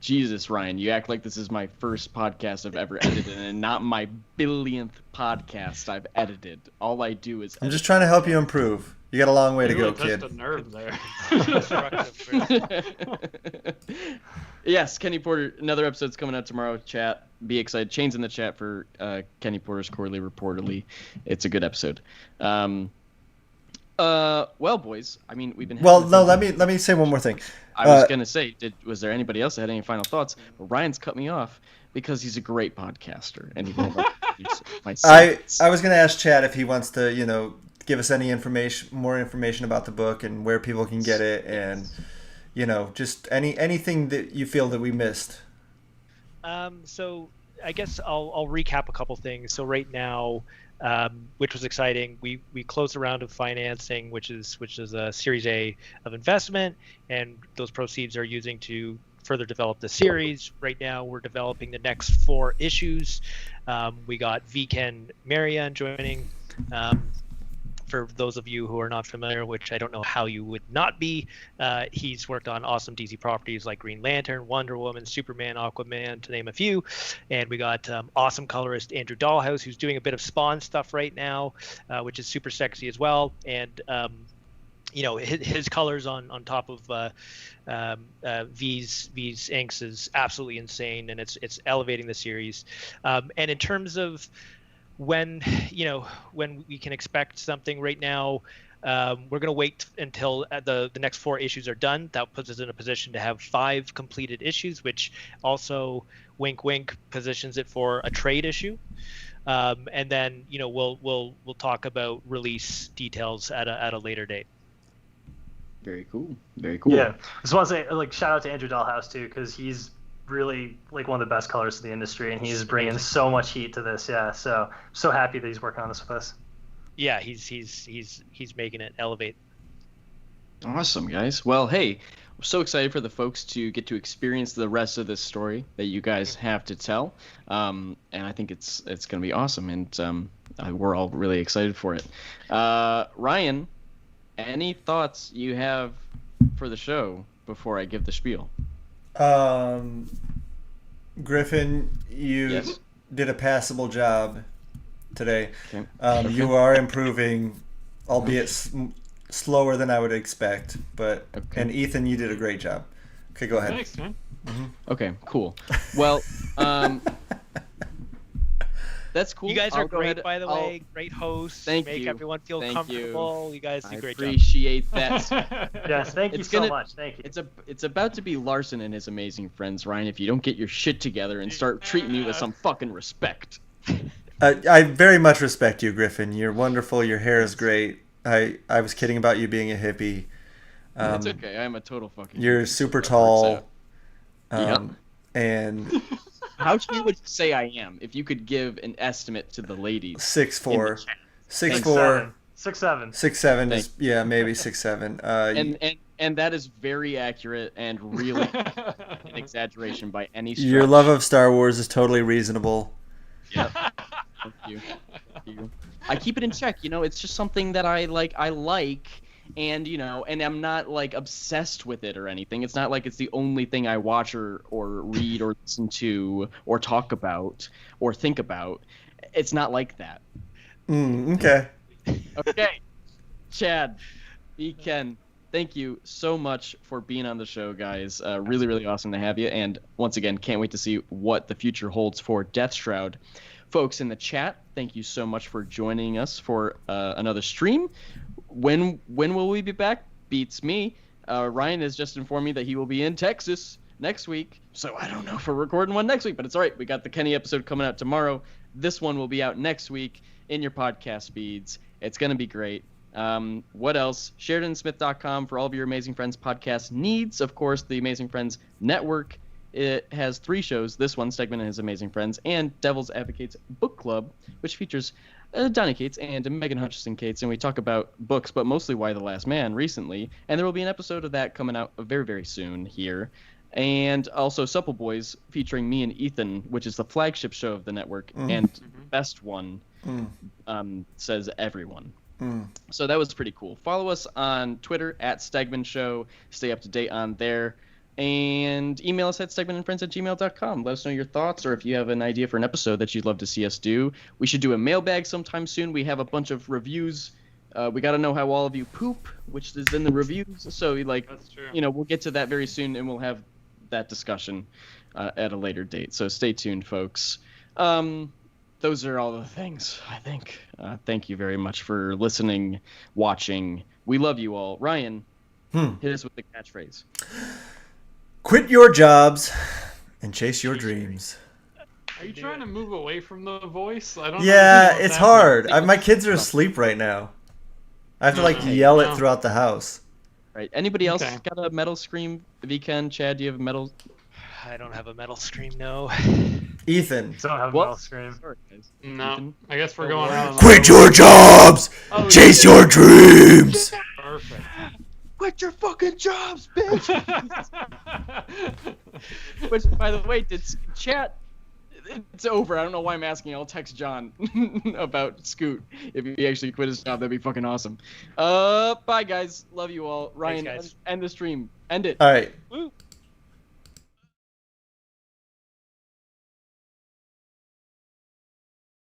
Speaker 3: Jesus, Ryan, you act like this is my first podcast I've ever edited and not my billionth podcast I've edited. All I do is
Speaker 2: I'm just trying to help you improve. You got a long way to go, kid.
Speaker 1: Just a nerve there.
Speaker 3: Yes, Kenny Porter, another episode's coming out tomorrow. Chat, be excited. Chains in the chat for Kenny Porter's Quarterly Reportedly. It's a good episode. Well, boys, I mean, we've been.
Speaker 2: Let me say one more thing.
Speaker 3: I was gonna say, was there anybody else that had any final thoughts? Well, Ryan's cut me off because he's a great podcaster, and he won't my
Speaker 2: I was gonna ask Chad if he wants to, give us any more information about the book and where people can get it, and just anything that you feel that we missed.
Speaker 4: So I guess I'll recap a couple things. So right now, which was exciting, we closed a round of financing, which is a Series A of investment, and those proceeds are using to further develop the series. Right now, we're developing the next 4 issues. We got Ken Marion joining. For those of you who are not familiar, which I don't know how you would not be, he's worked on awesome DC properties like Green Lantern, Wonder Woman, Superman, Aquaman, to name a few. And we got awesome colorist Andrew Dahlhaus, who's doing a bit of Spawn stuff right now, which is super sexy as well. And his colors on top of V's inks is absolutely insane, and it's elevating the series. And in terms of when we can expect something right now, we're going to wait until the next 4 issues are done. That puts us in a position to have 5 completed issues, which also, wink wink, positions it for a trade issue. And then we'll talk about release details at a later date.
Speaker 3: Very cool. Very cool.
Speaker 5: Yeah, I just want to say, like, shout out to Andrew Dahlhaus too, because he's really like one of the best colors in the industry, and he's bringing so much heat to this. Yeah, so happy that he's working on this with us.
Speaker 4: Yeah, he's making it elevate.
Speaker 3: Awesome, guys. Well, hey, we're so excited for the folks to get to experience the rest of this story that you guys have to tell, and I think it's going to be awesome, and we're all really excited for it. Ryan, any thoughts you have for the show before I give the spiel?
Speaker 2: Griffin, you did a passable job today.
Speaker 3: Okay.
Speaker 2: You are improving, albeit slower than I would expect. But and Ethan, you did a great job. Okay, go ahead.
Speaker 1: Thanks, man.
Speaker 2: Mm-hmm.
Speaker 3: Okay, cool. Well, that's cool.
Speaker 4: You guys are great, by the
Speaker 3: I'll-
Speaker 4: way. Great hosts.
Speaker 3: Thank
Speaker 4: Make
Speaker 3: you.
Speaker 4: everyone feel
Speaker 3: Thank
Speaker 4: comfortable. You guys do
Speaker 3: I
Speaker 4: a great job.
Speaker 3: appreciate that.
Speaker 5: Yes, thank you
Speaker 3: It's
Speaker 5: so
Speaker 3: gonna-
Speaker 5: much. Thank you.
Speaker 3: It's about to be Larsson and his amazing friends, Ryan, if you don't get your shit together and start treating me with some fucking respect.
Speaker 2: I very much respect you, Griffin. You're wonderful. Your hair is great. I was kidding about you being a hippie.
Speaker 3: It's okay. I'm a total fucking...
Speaker 2: You're super
Speaker 3: That works
Speaker 2: tall.
Speaker 3: Yep.
Speaker 2: And
Speaker 3: How would you say I am if you could give an estimate to the ladies?
Speaker 2: 6'4",
Speaker 5: 6'7", 6'7".
Speaker 2: 6'7" is maybe 6'7".
Speaker 3: And that is very accurate and really an exaggeration by any stretch.
Speaker 2: Your love of Star Wars is totally reasonable.
Speaker 3: Yep. Thank you. Thank you. I keep it in check. It's just something that I like. And and I'm not like obsessed with it or anything. It's not like it's the only thing I watch or read or listen to or talk about or think about. It's not like that.
Speaker 2: Okay.
Speaker 3: Okay. Chad, Ken, thank you so much for being on the show, guys. Really, really awesome to have you. And once again, can't wait to see what the future holds for Death Shroud. Folks in the chat, thank you so much for joining us for another stream. When will we be back? Beats me. Ryan has just informed me that he will be in Texas next week, so I don't know if we're recording one next week, but it's all right. We got the Kenny episode coming out tomorrow. This one will be out next week in your podcast feeds. It's going to be great. What else? SheridanSmith.com for all of your Amazing Friends podcast needs. Of course, the Amazing Friends Network. It has 3 shows. This one, STEG-MAN and His Amazing Friends, and Devil's Advocates Book Club, which features Donnie Cates and Megan Hutchinson Cates, and we talk about books, but mostly Why the Last Man recently. And there will be an episode of that coming out very, very soon here. And also Supple Boys featuring me and Ethan, which is the flagship show of the network, and best one, says everyone. So that was pretty cool. Follow us on Twitter at Stegman Show. Stay up to date on there. And email us at stegmanandfriends@gmail.com. Let us know your thoughts, or if you have an idea for an episode that you'd love to see us do. We should do a mailbag sometime soon. We have a bunch of reviews. We got to know how all of you poop, which is in the reviews. So,
Speaker 1: That's true.
Speaker 3: we'll get to that very soon, and we'll have that discussion at a later date. So stay tuned, folks. Those are all the things, I think. Thank you very much for listening, watching. We love you all. Ryan, hit us with the catchphrase.
Speaker 2: Quit your jobs and chase your dreams.
Speaker 1: Are you trying to move away from the voice? I don't know.
Speaker 2: Yeah, it's hard. My kids are asleep right now. I have to yell it throughout the house.
Speaker 3: Right. Anybody else
Speaker 1: Okay.
Speaker 3: got a metal scream? Vken, Chad, do you have a metal?
Speaker 4: I don't have a metal scream, no.
Speaker 2: Ethan.
Speaker 5: Don't have a
Speaker 3: What?
Speaker 5: metal scream.
Speaker 3: Sorry, guys.
Speaker 1: No,
Speaker 3: Ethan?
Speaker 1: I guess we're going around.
Speaker 2: Quit your jobs!
Speaker 1: Oh,
Speaker 2: Chase your dreams!
Speaker 1: Perfect.
Speaker 3: Quit your fucking jobs, bitch! Which, by the way, did chat? It's over. I don't know why I'm asking. I'll text John about Scoot. If he actually quit his job, that'd be fucking awesome. Bye, guys. Love you all. Ryan,
Speaker 4: guys.
Speaker 3: end the stream. End it.
Speaker 2: All right.
Speaker 3: Woo.